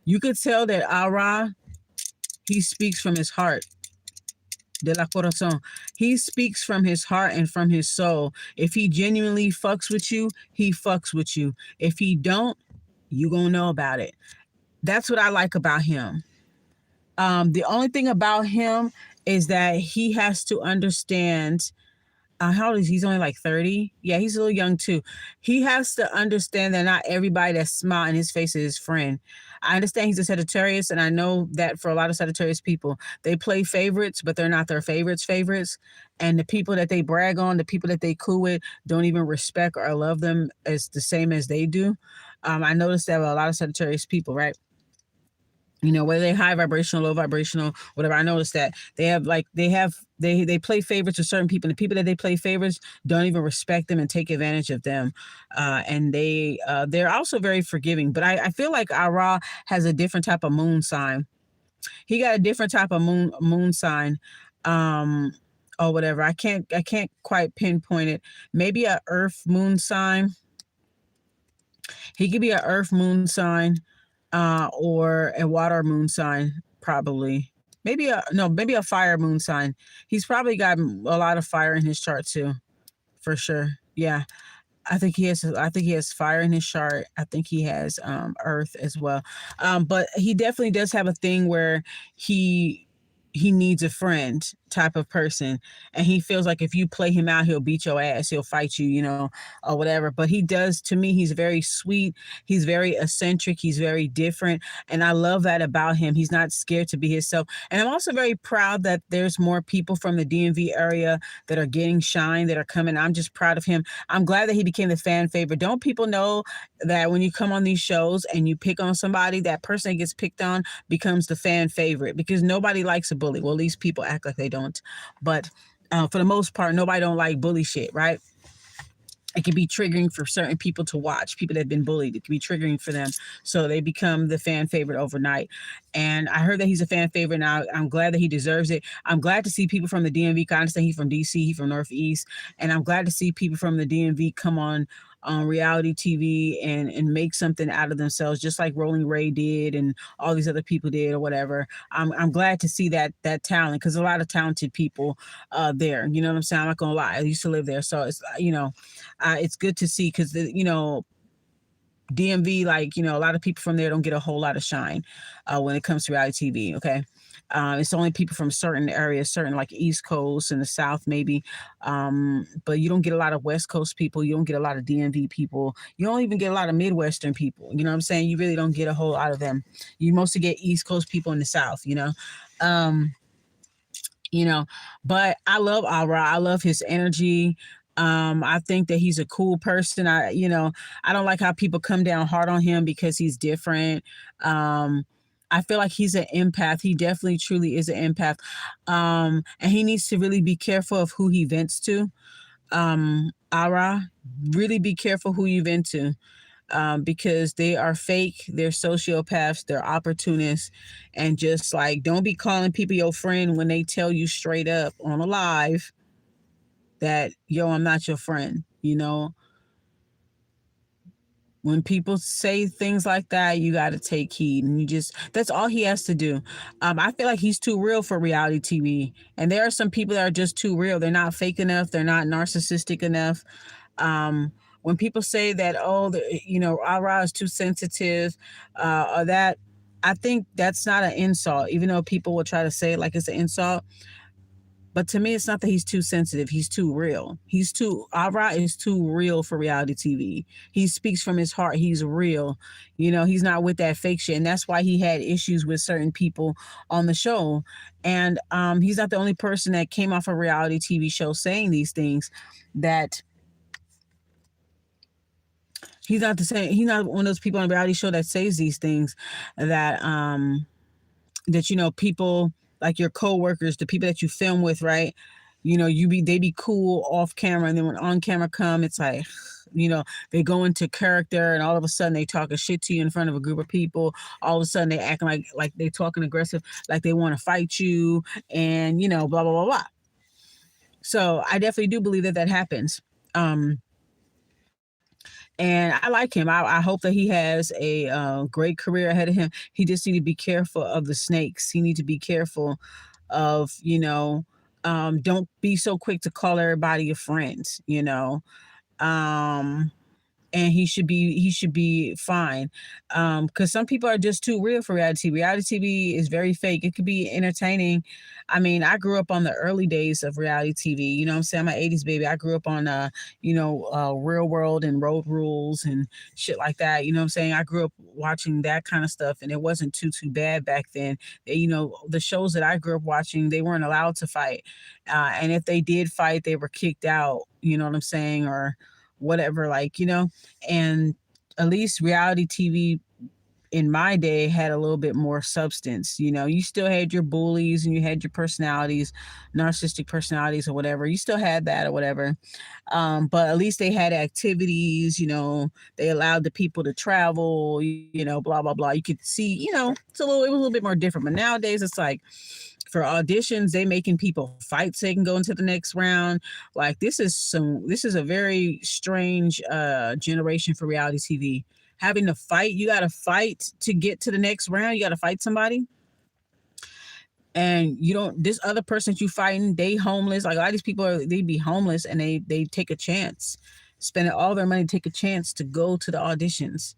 You could tell that Ara, he speaks from his heart. De la corazón. He speaks from his heart and from his soul. If he genuinely fucks with you, he fucks with you. If he don't, you gonna know about it. That's what I like about him. The only thing about him is that he has to understand. How old is he? He's only like 30. Yeah, he's a little young too. He has to understand that not everybody that's smiling in his face is his friend. I understand he's a Sagittarius, and I know that for a lot of Sagittarius people, they play favorites, but they're not their favorites. And the people that they brag on, the people that they cool with, don't even respect or love them as the same as they do. I noticed that with a lot of Sagittarius people, right? Whether they high vibrational, low vibrational, whatever. I noticed that they play favorites with certain people, and the people that they play favorites don't even respect them and take advantage of them. And they're also very forgiving. But I feel like Ara has a different type of moon sign. He got a different type of moon sign. Or whatever. I can't quite pinpoint it. Maybe a earth moon sign. He could be an earth moon sign. Or a water moon sign, probably. Maybe a fire moon sign. He's probably got a lot of fire in his chart too, for sure. Yeah. I think he has fire in his chart. I think he has earth as well. But he definitely does have a thing where he needs a friend type of person, and he feels like if you play him out, he'll beat your ass, he'll fight you, or whatever. But he does, to me, he's very sweet, he's very eccentric, he's very different, and I love that about him. He's not scared to be himself. And I'm also very proud that there's more people from the DMV area that are getting shine, that are coming. I'm just proud of him. I'm glad that he became the fan favorite. Don't people know that when you come on these shows and you pick on somebody, that person that gets picked on becomes the fan favorite? Because nobody likes a bully. Well, at least people act like they don't. But for the most part, nobody don't like bully shit, right? It can be triggering for certain people to watch, people that have been bullied. It can be triggering for them. So they become the fan favorite overnight. And I heard that he's a fan favorite now. I'm glad that he deserves it. I'm glad to see people from the DMV. I understand he's from DC, he's from Northeast. And I'm glad to see people from the DMV come on reality TV and make something out of themselves, just like Rolling Ray did and all these other people did or whatever. I'm glad to see that talent, because a lot of talented people there. You know what I'm saying? I'm not gonna lie. I used to live there, so it's good to see, because DMV, like, a lot of people from there don't get a whole lot of shine when it comes to reality TV. Okay. It's only people from certain areas, certain like East Coast and the South maybe, but you don't get a lot of West Coast people. You don't get a lot of DMV people. You don't even get a lot of Midwestern people. You know what I'm saying? You really don't get a whole lot of them. You mostly get East Coast people in the South. Um, you know but I love Aura. I love his energy. I think that he's a cool person. I don't like how people come down hard on him because he's different. I feel like he's an empath. He definitely truly is an empath. And he needs to really be careful of who he vents to. Aura, really be careful who you vent to, because they are fake, they're sociopaths, they're opportunists, and just like don't be calling people your friend when they tell you straight up on a live that yo, I'm not your friend. When people say things like that, you got to take heed, and that's all he has to do. I feel like he's too real for reality TV, and there are some people that are just too real. They're not fake enough, they're not narcissistic enough. When people say that, oh, Ara is too sensitive, or that, I think that's not an insult, even though people will try to say it like it's an insult. But to me, it's not that he's too sensitive. He's too real. Ara is too real for reality TV. He speaks from his heart. He's real. He's not with that fake shit. And that's why he had issues with certain people on the show. And he's not the only person that came off a reality TV show saying these things. That he's not the same. He's not one of those people on a reality show that says these things that people like your coworkers, the people that you film with, right? They be cool off camera, and then when on camera come, it's like, they go into character, and all of a sudden they talking shit to you in front of a group of people. All of a sudden they acting like they talking aggressive, like they want to fight you, and blah blah blah blah. So I definitely do believe that that happens. And I like him. I hope that he has a great career ahead of him. He just need to be careful of the snakes. He need to be careful of, don't be so quick to call everybody your friends. Um, and he should be fine, because some people are just too real for reality TV. Reality TV is very fake. It could be entertaining. I mean, I grew up on the early days of reality TV. I'm saying? I'm an 80s baby. I grew up on Real World and Road Rules and shit like that. You know what I'm saying? I grew up watching that kind of stuff, and it wasn't too bad back then. The shows that I grew up watching, they weren't allowed to fight, and if they did fight, they were kicked out. You know what I'm saying? Or whatever, and at least reality TV in my day had a little bit more substance. You still had your bullies, and you had your personalities, narcissistic personalities or whatever. You still had that or whatever. But at least they had activities. They allowed the people to travel, blah blah blah. You could see, it was a little bit more different. But nowadays it's like, for auditions, they making people fight so they can go into the next round. Like, this is a very strange generation for reality TV. Having to fight, you got to fight to get to the next round. You got to fight somebody, and you don't. This other person that you fighting, they homeless. Like, a lot of these people they be homeless, and they take a chance, spending all their money to take a chance to go to the auditions,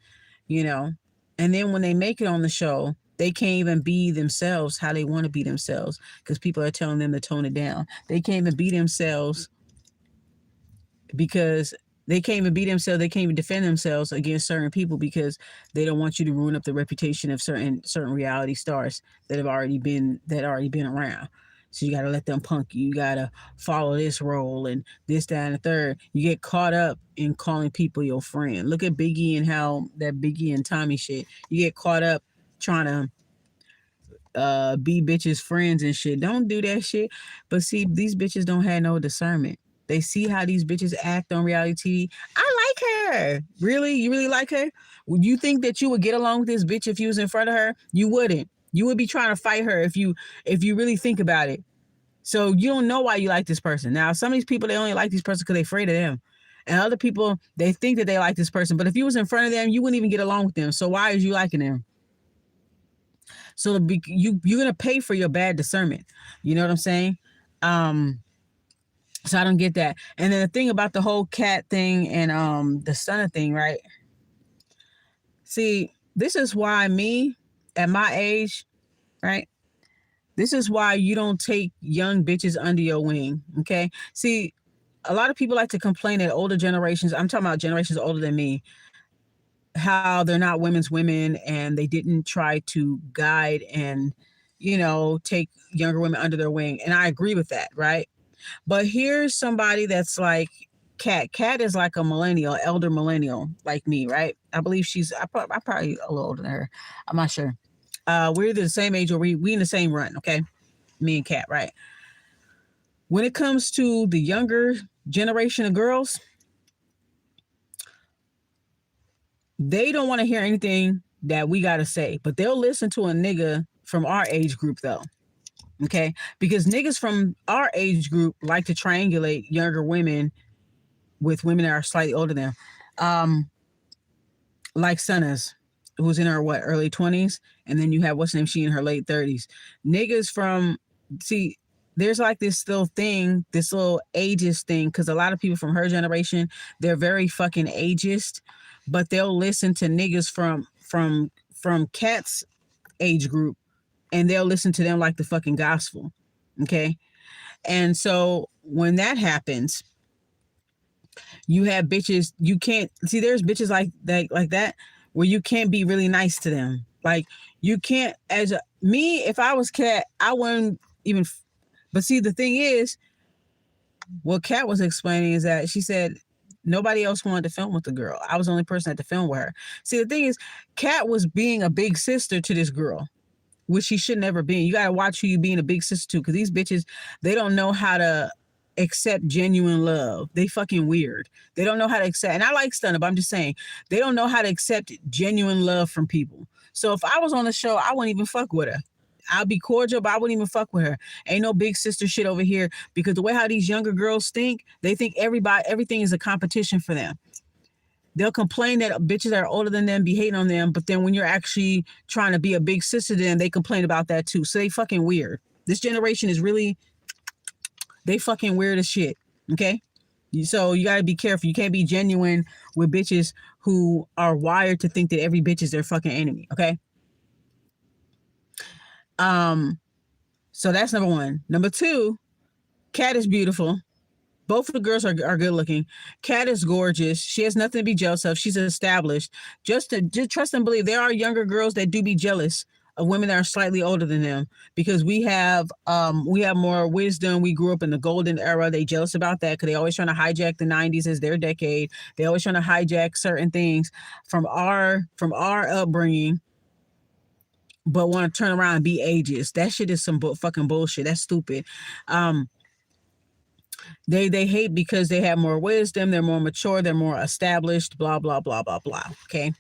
you know. And then when they make it on the show, they can't even be themselves how they want to be themselves, because people are telling them to tone it down. They can't even be themselves because they can't even be themselves. They can't even defend themselves against certain people because they don't want you to ruin up the reputation of certain reality stars that already been around. So you got to let them punk you. You got to follow this role and this, that, and the third. You get caught up in calling people your friend. Look at Biggie and how that Biggie and Tommy shit. You get caught up trying to be bitches friends and shit. Don't do that shit. But see, these bitches don't have no discernment. They see how these bitches act on reality TV. I like her. Really? You really like her? Would you think that you would get along with this bitch if you was in front of her? You wouldn't. You would be trying to fight her if you really think about it. So you don't know why you like this person. Now, some of these people, they only like this person because they're afraid of them. And other people, they think that they like this person. But if you was in front of them, you wouldn't even get along with them. So why is you liking them? So you're gonna pay for your bad discernment. You know what I'm saying? So I don't get that. And then the thing about the whole cat thing and the stunner thing, right? See, this is why me at my age, right? This is why you don't take young bitches under your wing. Okay. See, a lot of people like to complain that older generations, I'm talking about generations older than me, how they're not women's women and they didn't try to guide and, take younger women under their wing. And I agree with that, right? But here's somebody that's like Kat. Kat is like a millennial, elder millennial, like me, right? I believe I'm probably a little older than her. I'm not sure. We're the same age, or we in the same run, okay? Me and Kat, right? When it comes to the younger generation of girls, they don't want to hear anything that we got to say, but they'll listen to a nigga from our age group, though. Okay? Because niggas from our age group like to triangulate younger women with women that are slightly older than them. Like Sunna's, who's in her, early 20s? And then you have, what's her name? She in her late 30s. Niggas from, see, there's like this little thing, this little ageist thing, because a lot of people from her generation, they're very fucking ageist, but they'll listen to niggas from Kat's age group, and they'll listen to them like the fucking gospel. Okay. And so when that happens, you have bitches, you can't see, there's bitches like that where you can't be really nice to them. Like, you can't, me, if I was Kat, I wouldn't even, but see, the thing is, what Kat was explaining is that she said nobody else wanted to film with the girl. I was the only person at the film with her. See, the thing is, Kat was being a big sister to this girl, which she should never be. You gotta watch who you being a big sister to, because these bitches, they don't know how to accept genuine love. They fucking weird. They don't know how to accept, and I like Stunner, but I'm just saying, they don't know how to accept genuine love from people. So if I was on the show, I wouldn't even fuck with her. I'll be cordial, but I wouldn't even fuck with her. Ain't no big sister shit over here, because the way how these younger girls think, they think everything is a competition for them. They'll complain that bitches that are older than them be hating on them, but then when you're actually trying to be a big sister to them, they complain about that too. So they fucking weird. This generation is really, they fucking weird as shit. Okay? So you gotta be careful. You can't be genuine with bitches who are wired to think that every bitch is their fucking enemy. Okay? So that's number one. Number two, Kat is beautiful. Both of the girls are good looking. Kat is gorgeous. She has nothing to be jealous of. She's established. Just trust and believe. There are younger girls that do be jealous of women that are slightly older than them, because we have more wisdom. We grew up in the golden era. They jealous about that because they always trying to hijack the 90s as their decade. They always trying to hijack certain things from our upbringing, but want to turn around and be ageist. That shit is some fucking bullshit. That's stupid. They hate because they have more wisdom, they're more mature, they're more established, blah, blah, blah, blah, blah. Okay.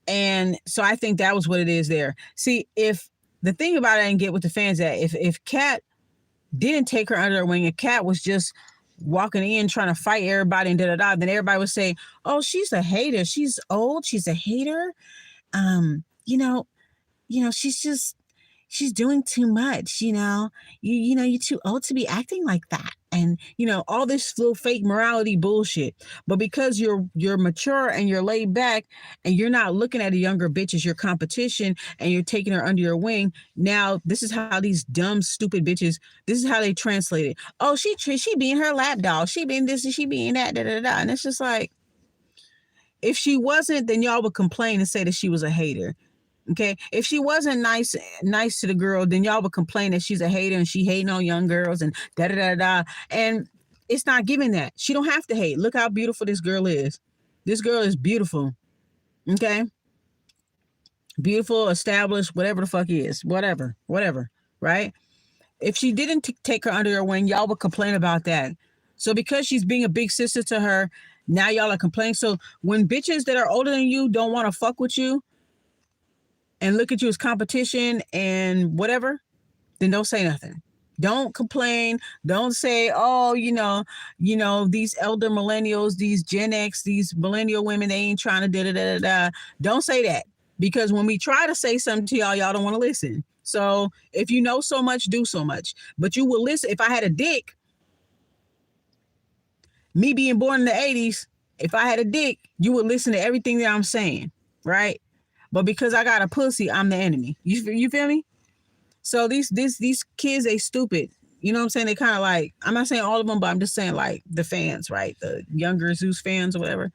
And so I think that was what it is there. See, if the thing about it, and get with the fans, that if Kat didn't take her under her wing, and Kat was just walking in trying to fight everybody and da-da-da, then everybody would say, oh, she's a hater. She's old. She's a hater. She's doing too much, you're too old to be acting like that. And, all this little fake morality bullshit. But because you're mature and you're laid back and you're not looking at a younger bitch as your competition and you're taking her under your wing, now this is how these dumb, stupid bitches, this is how they translate it. Oh, she being her lap dog. She being this and she being that, da da da. And it's just like, if she wasn't, then y'all would complain and say that she was a hater. Okay, if she wasn't nice to the girl, then y'all would complain that she's a hater and she hating on young girls and da da da da. And it's not giving that. She don't have to hate. Look how beautiful this girl is. This girl is beautiful. Okay, beautiful, established, whatever the fuck is, whatever, right? If she didn't take her under her wing, y'all would complain about that. So because she's being a big sister to her, now y'all are complaining. So when bitches that are older than you don't want to fuck with you and look at you as competition and whatever, then don't say nothing. Don't complain. Don't say, oh, these elder millennials, these Gen X, these millennial women, they ain't trying to da da da da. Don't say that, because when we try to say something to y'all don't want to listen. So if you know so much, do so much. But you will listen. If I had a dick, me being born in the 80s, if I had a dick, you would listen to everything that I'm saying, right? But because I got a pussy, I'm the enemy. You feel me? So these kids, they stupid. You know what I'm saying? They kind of like, I'm not saying all of them, but I'm just saying like the fans, right? The younger Zeus fans or whatever.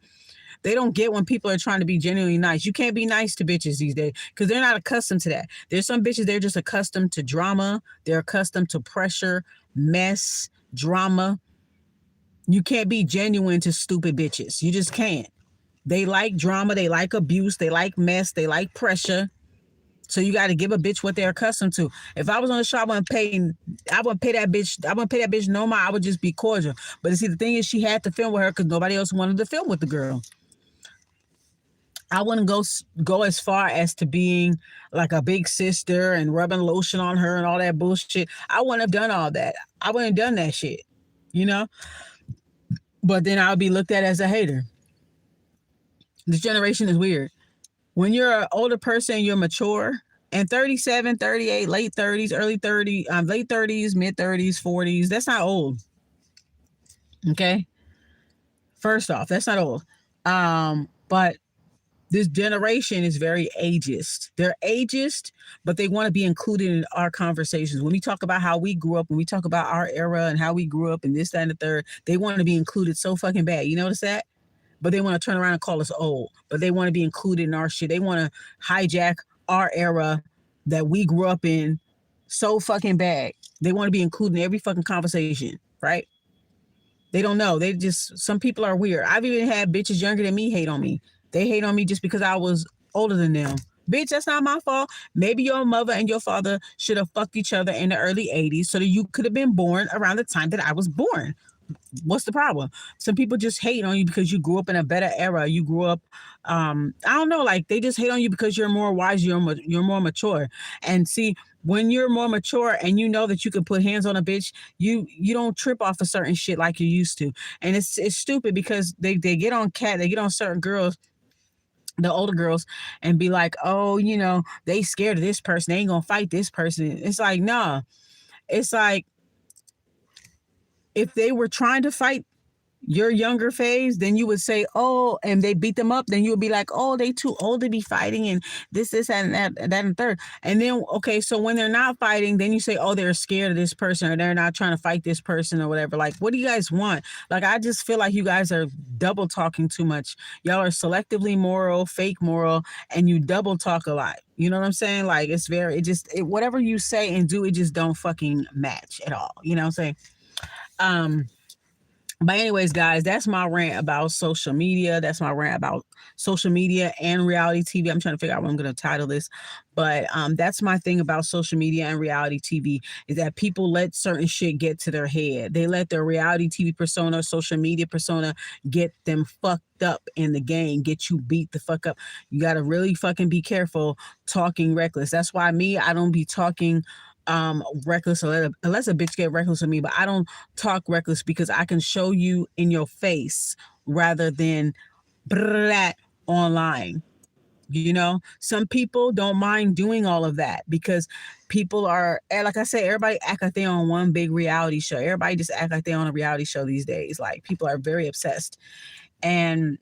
They don't get when people are trying to be genuinely nice. You can't be nice to bitches these days because they're not accustomed to that. There's some bitches, they're just accustomed to drama. They're accustomed to pressure, mess, drama. You can't be genuine to stupid bitches. You just can't. They like drama. They like abuse. They like mess. They like pressure. So you got to give a bitch what they're accustomed to. If I was on the show, I wouldn't pay that bitch. I wouldn't pay that bitch no more. I would just be cordial. But you see, the thing is, she had to film with her because nobody else wanted to film with the girl. I wouldn't go as far as to being like a big sister and rubbing lotion on her and all that bullshit. I wouldn't have done all that. I wouldn't have done that shit, you know. But then I would be looked at as a hater. This generation is weird. When you're an older person, you're mature. And 37, 38, late 30s, early 30s, late 30s, mid 30s, 40s, that's not old. Okay. First off, that's not old. But this generation is very ageist. They're ageist, but they want to be included in our conversations. When we talk about how we grew up, when we talk about our era and how we grew up and this, that, and the third, they want to be included so fucking bad. You notice that? But they want to turn around and call us old. But they want to be included in our shit. They want to hijack our era that we grew up in so fucking bad. They want to be included in every fucking conversation, right? They don't know. They just, some people are weird. I've even had bitches younger than me hate on me. They hate on me just because I was older than them. Bitch, that's not my fault. Maybe your mother and your father should have fucked each other in the early 80s so that you could have been born around the time that I was born. What's the problem? Some people just hate on you because you grew up in a better era. You grew up, I don't know, like they just hate on you because you're more wise, you're more mature. And see, when you're more mature and you know that you can put hands on a bitch, you don't trip off of certain shit like you used to. And it's stupid because they get on they get on certain girls, the older girls, and be like, oh, they scared of this person, they ain't gonna fight this person. It's like, nah. It's like, if they were trying to fight your younger phase, then you would say, oh, and they beat them up, then you would be like, oh, they too old to be fighting, and this, and that, and third. And then, okay, so when they're not fighting, then you say, oh, they're scared of this person, or they're not trying to fight this person, or whatever. Like, what do you guys want? Like, I just feel like you guys are double talking too much. Y'all are selectively moral, fake moral, and you double talk a lot. You know what I'm saying? Like, whatever you say and do, it just don't fucking match at all. You know what I'm saying? Um, but anyways, guys, that's my rant about social media. That's my rant about social media and reality TV. I'm trying to figure out what I'm going to title this, but that's my thing about social media and reality TV is that people let certain shit get to their head. They let their reality TV persona, social media persona get them fucked up in the game, get you beat the fuck up. You got to really fucking be careful talking reckless. That's why I don't be talking reckless unless a bitch get reckless with me, but I don't talk reckless because I can show you in your face rather than blah, online. Some people don't mind doing all of that because people are, like I said, everybody act like they on one big reality show. Everybody just act like they on a reality show these days. Like, people are very obsessed, and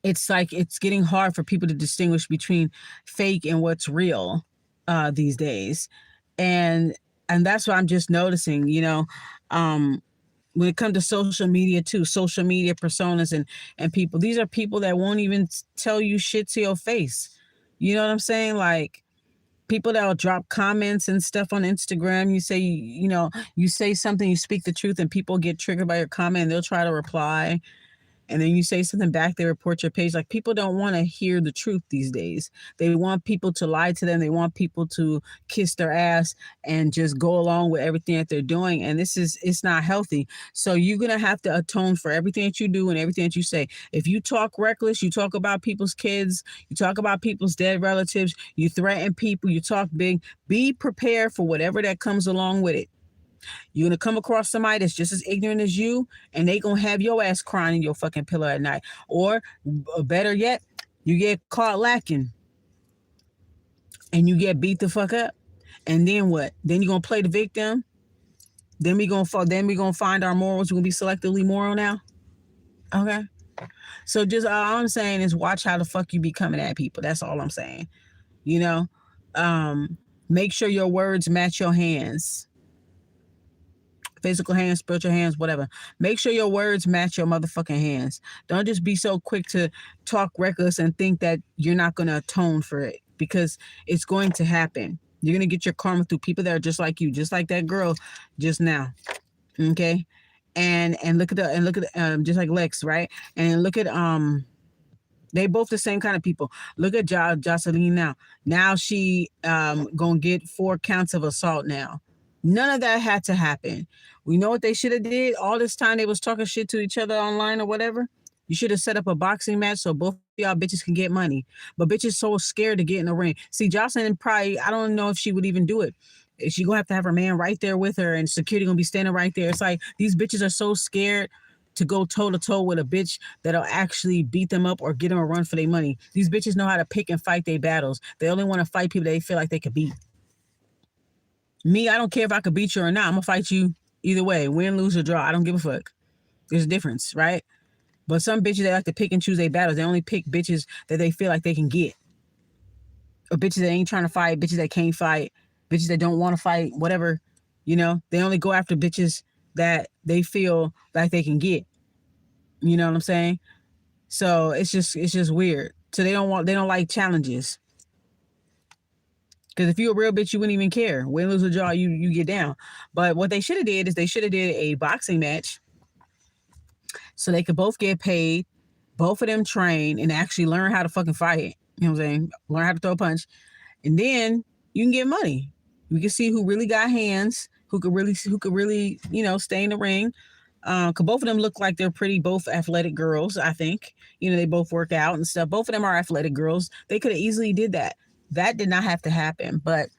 it's like it's getting hard for people to distinguish between fake and what's real these days. And that's what I'm just noticing, when it comes to social media too, social media personas and people, these are people that won't even tell you shit to your face. You know what I'm saying? Like, people that will drop comments and stuff on Instagram. You say something, you speak the truth, and people get triggered by your comment, and they'll try to reply, and then you say something back, they report your page. Like, people don't want to hear the truth these days. They want people to lie to them. They want people to kiss their ass and just go along with everything that they're doing. And it's not healthy. So you're going to have to atone for everything that you do and everything that you say. If you talk reckless, you talk about people's kids, you talk about people's dead relatives, you threaten people, you talk big, be prepared for whatever that comes along with it. You're going to come across somebody that's just as ignorant as you, and they going to have your ass crying in your fucking pillow at night. Or better yet, you get caught lacking and you get beat the fuck up. And then what? Then you're going to play the victim. Then we going to find our morals. We're going to be selectively moral now. Okay. So just all I'm saying is watch how the fuck you be coming at people. That's all I'm saying. You know, Make sure your words match your hands. Physical hands, spiritual hands, whatever. Make sure your words match your motherfucking hands. Don't just be so quick to talk reckless and think that you're not going to atone for it, because it's going to happen. You're going to get your karma through people that are just like you, just like that girl just now. Okay? And look at just like Lex, right? And look at they both the same kind of people. Look at Jocelyn now. Now she gonna get 4 counts of assault now. None of that had to happen. We know what they should have did. All this time they was talking shit to each other online or whatever. You should have set up a boxing match so both of y'all bitches can get money. But bitches so scared to get in the ring. See, Jocelyn probably, I don't know if she would even do it. She gonna have her man right there with her, and security gonna be standing right there. It's like these bitches are so scared to go toe to toe with a bitch that'll actually beat them up or get them a run for their money. These bitches know how to pick and fight their battles. They only want to fight people they feel like they could beat. Me, I don't care if I could beat you or not. I'm gonna fight you either way, win, lose, or draw. I don't give a fuck. There's a difference, right? But some bitches, they like to pick and choose their battles. They only pick bitches that they feel like they can get, or bitches that ain't trying to fight, bitches that can't fight, bitches that don't want to fight, whatever. You know, they only go after bitches that they feel like they can get. You know what I'm saying? So it's just weird. So they don't like challenges. Because if you're a real bitch, you wouldn't even care. Win, lose, or draw, you get down. But what they should have did is they should have did a boxing match so they could both get paid, both of them train, and actually learn how to fucking fight. You know what I'm saying? Learn how to throw a punch. And then you can get money. We can see who really got hands, who could really, stay in the ring. Cause both of them look like they're both athletic girls. I think, they both work out and stuff. Both of them are athletic girls. They could have easily did that. That did not have to happen, but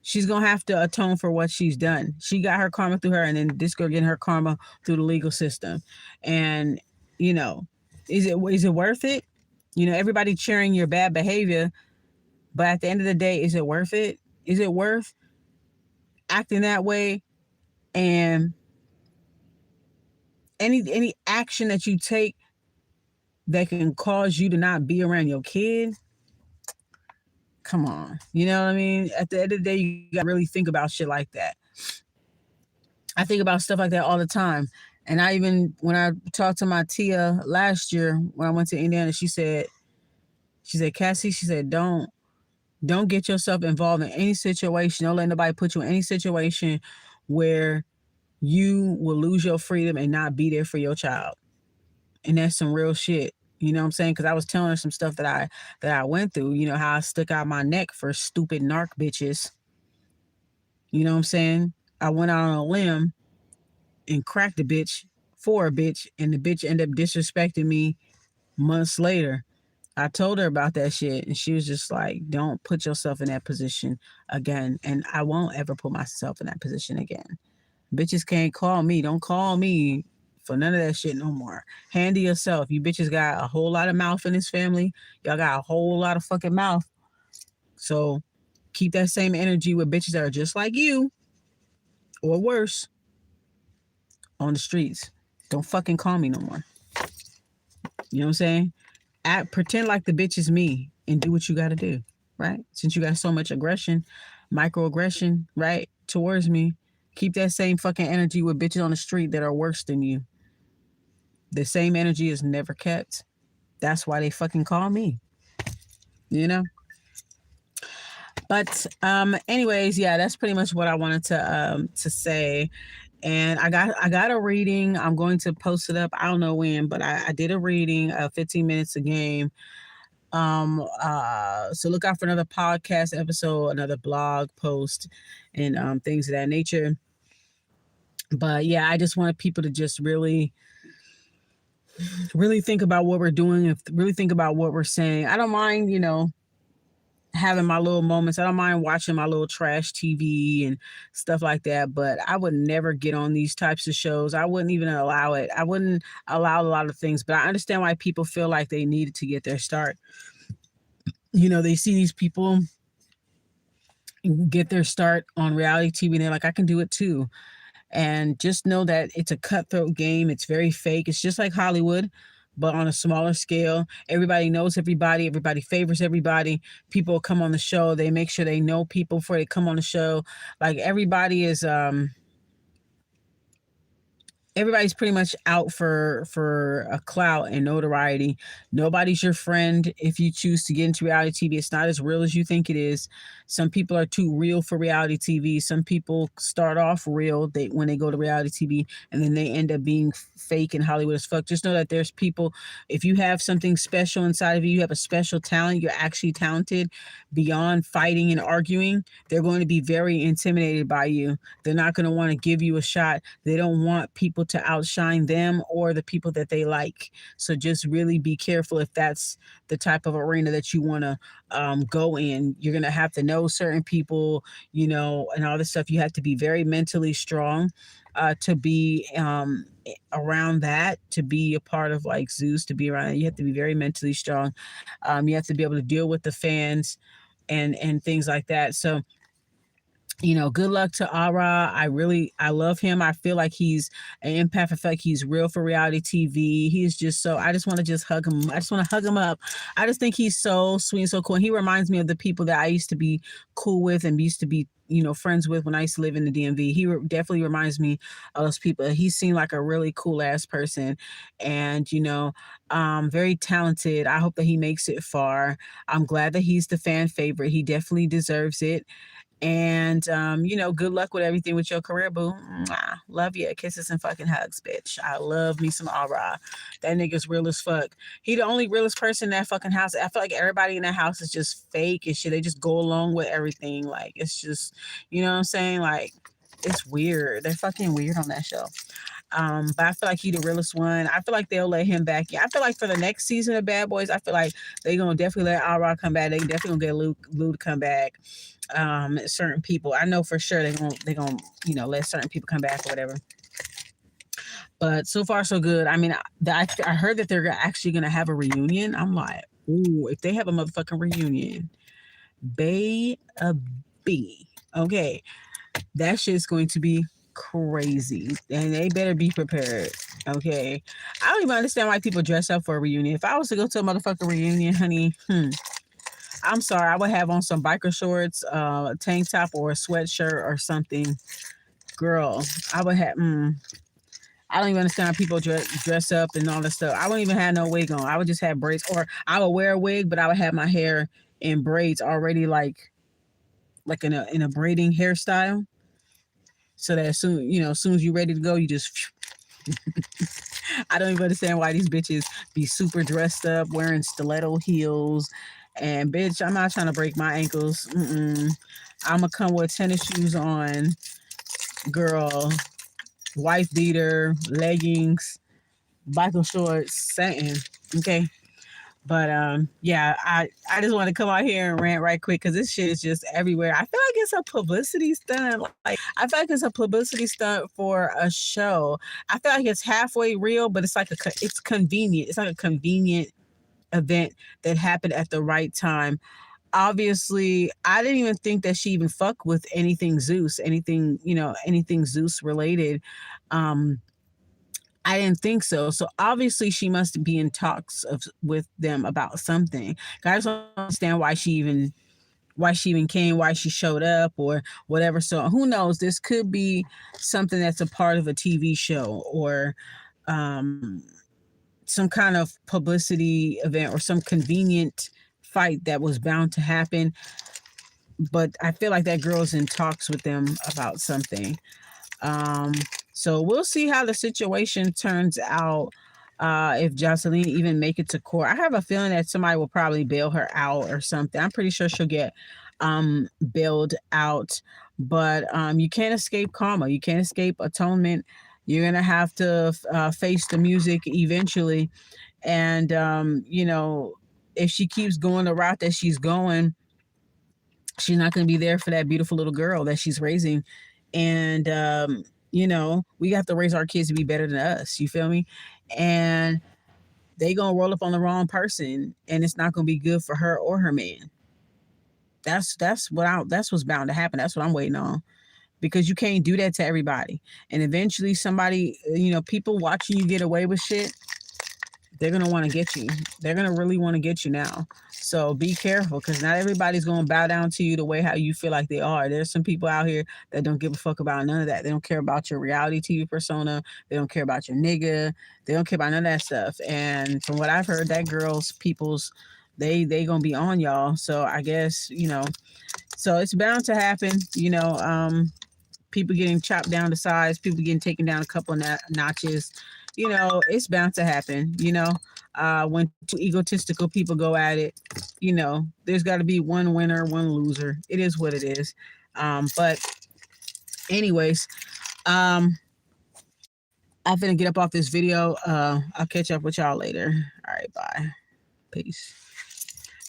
she's gonna have to atone for what she's done. She got her karma through her, and then this girl getting her karma through the legal system. And is it worth it? Everybody cheering your bad behavior, but at the end of the day, is it worth it? Is it worth acting that way? And any action that you take that can cause you to not be around your kid, come on. You know what I mean? At the end of the day, you gotta really think about shit like that. I think about stuff like that all the time. And when I talked to my tia last year when I went to Indiana, she said, Cassie, she said, don't get yourself involved in any situation. Don't let nobody put you in any situation where you will lose your freedom and not be there for your child. And that's some real shit. You know what I'm saying? Because I was telling her some stuff that I went through. How I stuck out my neck for stupid narc bitches. You know what I'm saying? I went out on a limb and cracked a bitch for a bitch, and the bitch ended up disrespecting me months later. I told her about that shit, and she was just like, don't put yourself in that position again. And I won't ever put myself in that position again. Bitches can't call me. Don't call me for none of that shit no more. Handle yourself. You bitches got a whole lot of mouth in this family. Y'all got a whole lot of fucking mouth. So keep that same energy with bitches that are just like you or worse on the streets. Don't fucking call me no more. You know what I'm saying? Pretend like the bitch is me and do what you got to do, right? Since you got so much aggression, microaggression, right, towards me, keep that same fucking energy with bitches on the street that are worse than you. The same energy is never kept. That's why they fucking call me. But anyways, yeah, that's pretty much what I wanted to say. And I got a reading. I'm going to post it up. I don't know when, but I did a reading, 15 minutes a game. So look out for another podcast episode, another blog post, and things of that nature. But yeah, I just wanted people to just really think about what we're doing and really think about what we're saying. I don't mind, having my little moments. I don't mind watching my little trash TV and stuff like that, but I would never get on these types of shows. I wouldn't even allow it. I wouldn't allow a lot of things, but I understand why people feel like they needed to get their start. They see these people get their start on reality TV and they're like, I can do it too. And just know that it's a cutthroat game. It's very fake. It's just like Hollywood. but on a smaller scale. Everybody knows everybody. Everybody favors everybody. People come on the show. They make sure they know people before they come on the show. Like everybody's pretty much out for a clout and notoriety. Nobody's your friend if you choose to get into reality TV. It's not as real as you think it is. Some people are too real for reality TV. Some people start off real when they go to reality TV, and then they end up being fake and Hollywood as fuck. Just know that there's people. If you have something special inside of you, you have a special talent. You're actually talented beyond fighting and arguing. They're going to be very intimidated by you. They're not going to want to give you a shot. They don't want people to outshine them or the people that they like. So just really be careful if that's the type of arena that you want to go in. You're going to have to know certain people, and all this stuff. You have to be very mentally strong to be around that, to be a part of like Zeus, to be around it. You have to be very mentally strong. You have to be able to deal with the fans and things like that. So good luck to Ara. I love him. I feel like he's an empath. I feel like he's real for reality TV. He's just I just want to just hug him. I just want to hug him up. I just think he's so sweet and so cool. And he reminds me of the people that I used to be cool with and used to be, friends with when I used to live in the DMV. He definitely reminds me of those people. He seemed like a really cool ass person and, very talented. I hope that he makes it far. I'm glad that he's the fan favorite. He definitely deserves it. And good luck with everything with your career, boo. Mwah. Love you. Kisses and fucking hugs, bitch. I love me some aura. That nigga's real as fuck. He the only realest person in that fucking house. I feel like everybody in that house is just fake and shit. They just go along with everything. Like it's just, you know what I'm saying? Like it's weird. They're fucking weird on that show. But I feel like he the realest one. I feel like they'll let him back. Yeah, I feel like for the next season of Bad Boys, I feel like they gonna definitely let Aura come back. They definitely gonna get Lou to come back. Certain people, I know for sure they gonna let certain people come back or whatever. But so far so good. I mean, I heard that they're actually gonna have a reunion. I'm like, ooh, if they have a motherfucking reunion, baby, okay, that shit's going to be crazy, and they better be prepared. Okay, I don't even understand why people dress up for a reunion. If I was to go to a motherfucking reunion, honey, I'm sorry, I would have on some biker shorts, a tank top, or a sweatshirt or something. Girl, I would have. I don't even understand how people dress up and all that stuff. I wouldn't even have no wig on. I would just have braids, or I would wear a wig, but I would have my hair in braids already, like in a braiding hairstyle. So that as soon as you're ready to go, you just. I don't even understand why these bitches be super dressed up, wearing stiletto heels. And bitch, I'm not trying to break my ankles. I'm gonna come with tennis shoes on, girl, wife beater, leggings, biker shorts, satin. Okay. But yeah, I just want to come out here and rant right quick because this shit is just everywhere. I feel like it's a publicity stunt. Like I feel like it's a publicity stunt for a show. I feel like it's halfway real, but it's like it's convenient. It's like a convenient event that happened at the right time. Obviously, I didn't even think that she even fuck with anything Zeus, anything Zeus related. I didn't think so. So obviously she must be in talks with them about something. I just don't understand why she even came, why she showed up or whatever. So who knows? This could be something that's a part of a TV show or some kind of publicity event or some convenient fight that was bound to happen. But I feel like that girl's in talks with them about something. So we'll see how the situation turns out. If Jocelyn even make it to court, I have a feeling that somebody will probably bail her out or something. I'm pretty sure she'll get bailed out, but you can't escape karma. You can't escape atonement. You're gonna have to face the music eventually, and if she keeps going the route that she's going, she's not going to be there for that beautiful little girl that she's raising. And we have to raise our kids to be better than us. You feel me? And they gonna roll up on the wrong person, and it's not gonna be good for her or her man. That's what's bound to happen. That's what I'm waiting on, because you can't do that to everybody. And eventually, somebody, people watching you get away with shit, they're gonna want to get you. They're gonna really want to get you now. So be careful, because not everybody's gonna bow down to you the way how you feel like they are. There's some people out here that don't give a fuck about none of that. They don't care about your reality TV persona. They don't care about your nigga. They don't care about none of that stuff. And from what I've heard, that girls, people's, they gonna be on y'all. So I guess, so it's bound to happen. People getting chopped down to size, people getting taken down a couple of notches. It's bound to happen. When two egotistical people go at it, there's got to be one winner, one loser. It is what it is. But anyways, I'm finna get up off this video. I'll catch up with y'all later. All right, bye. Peace.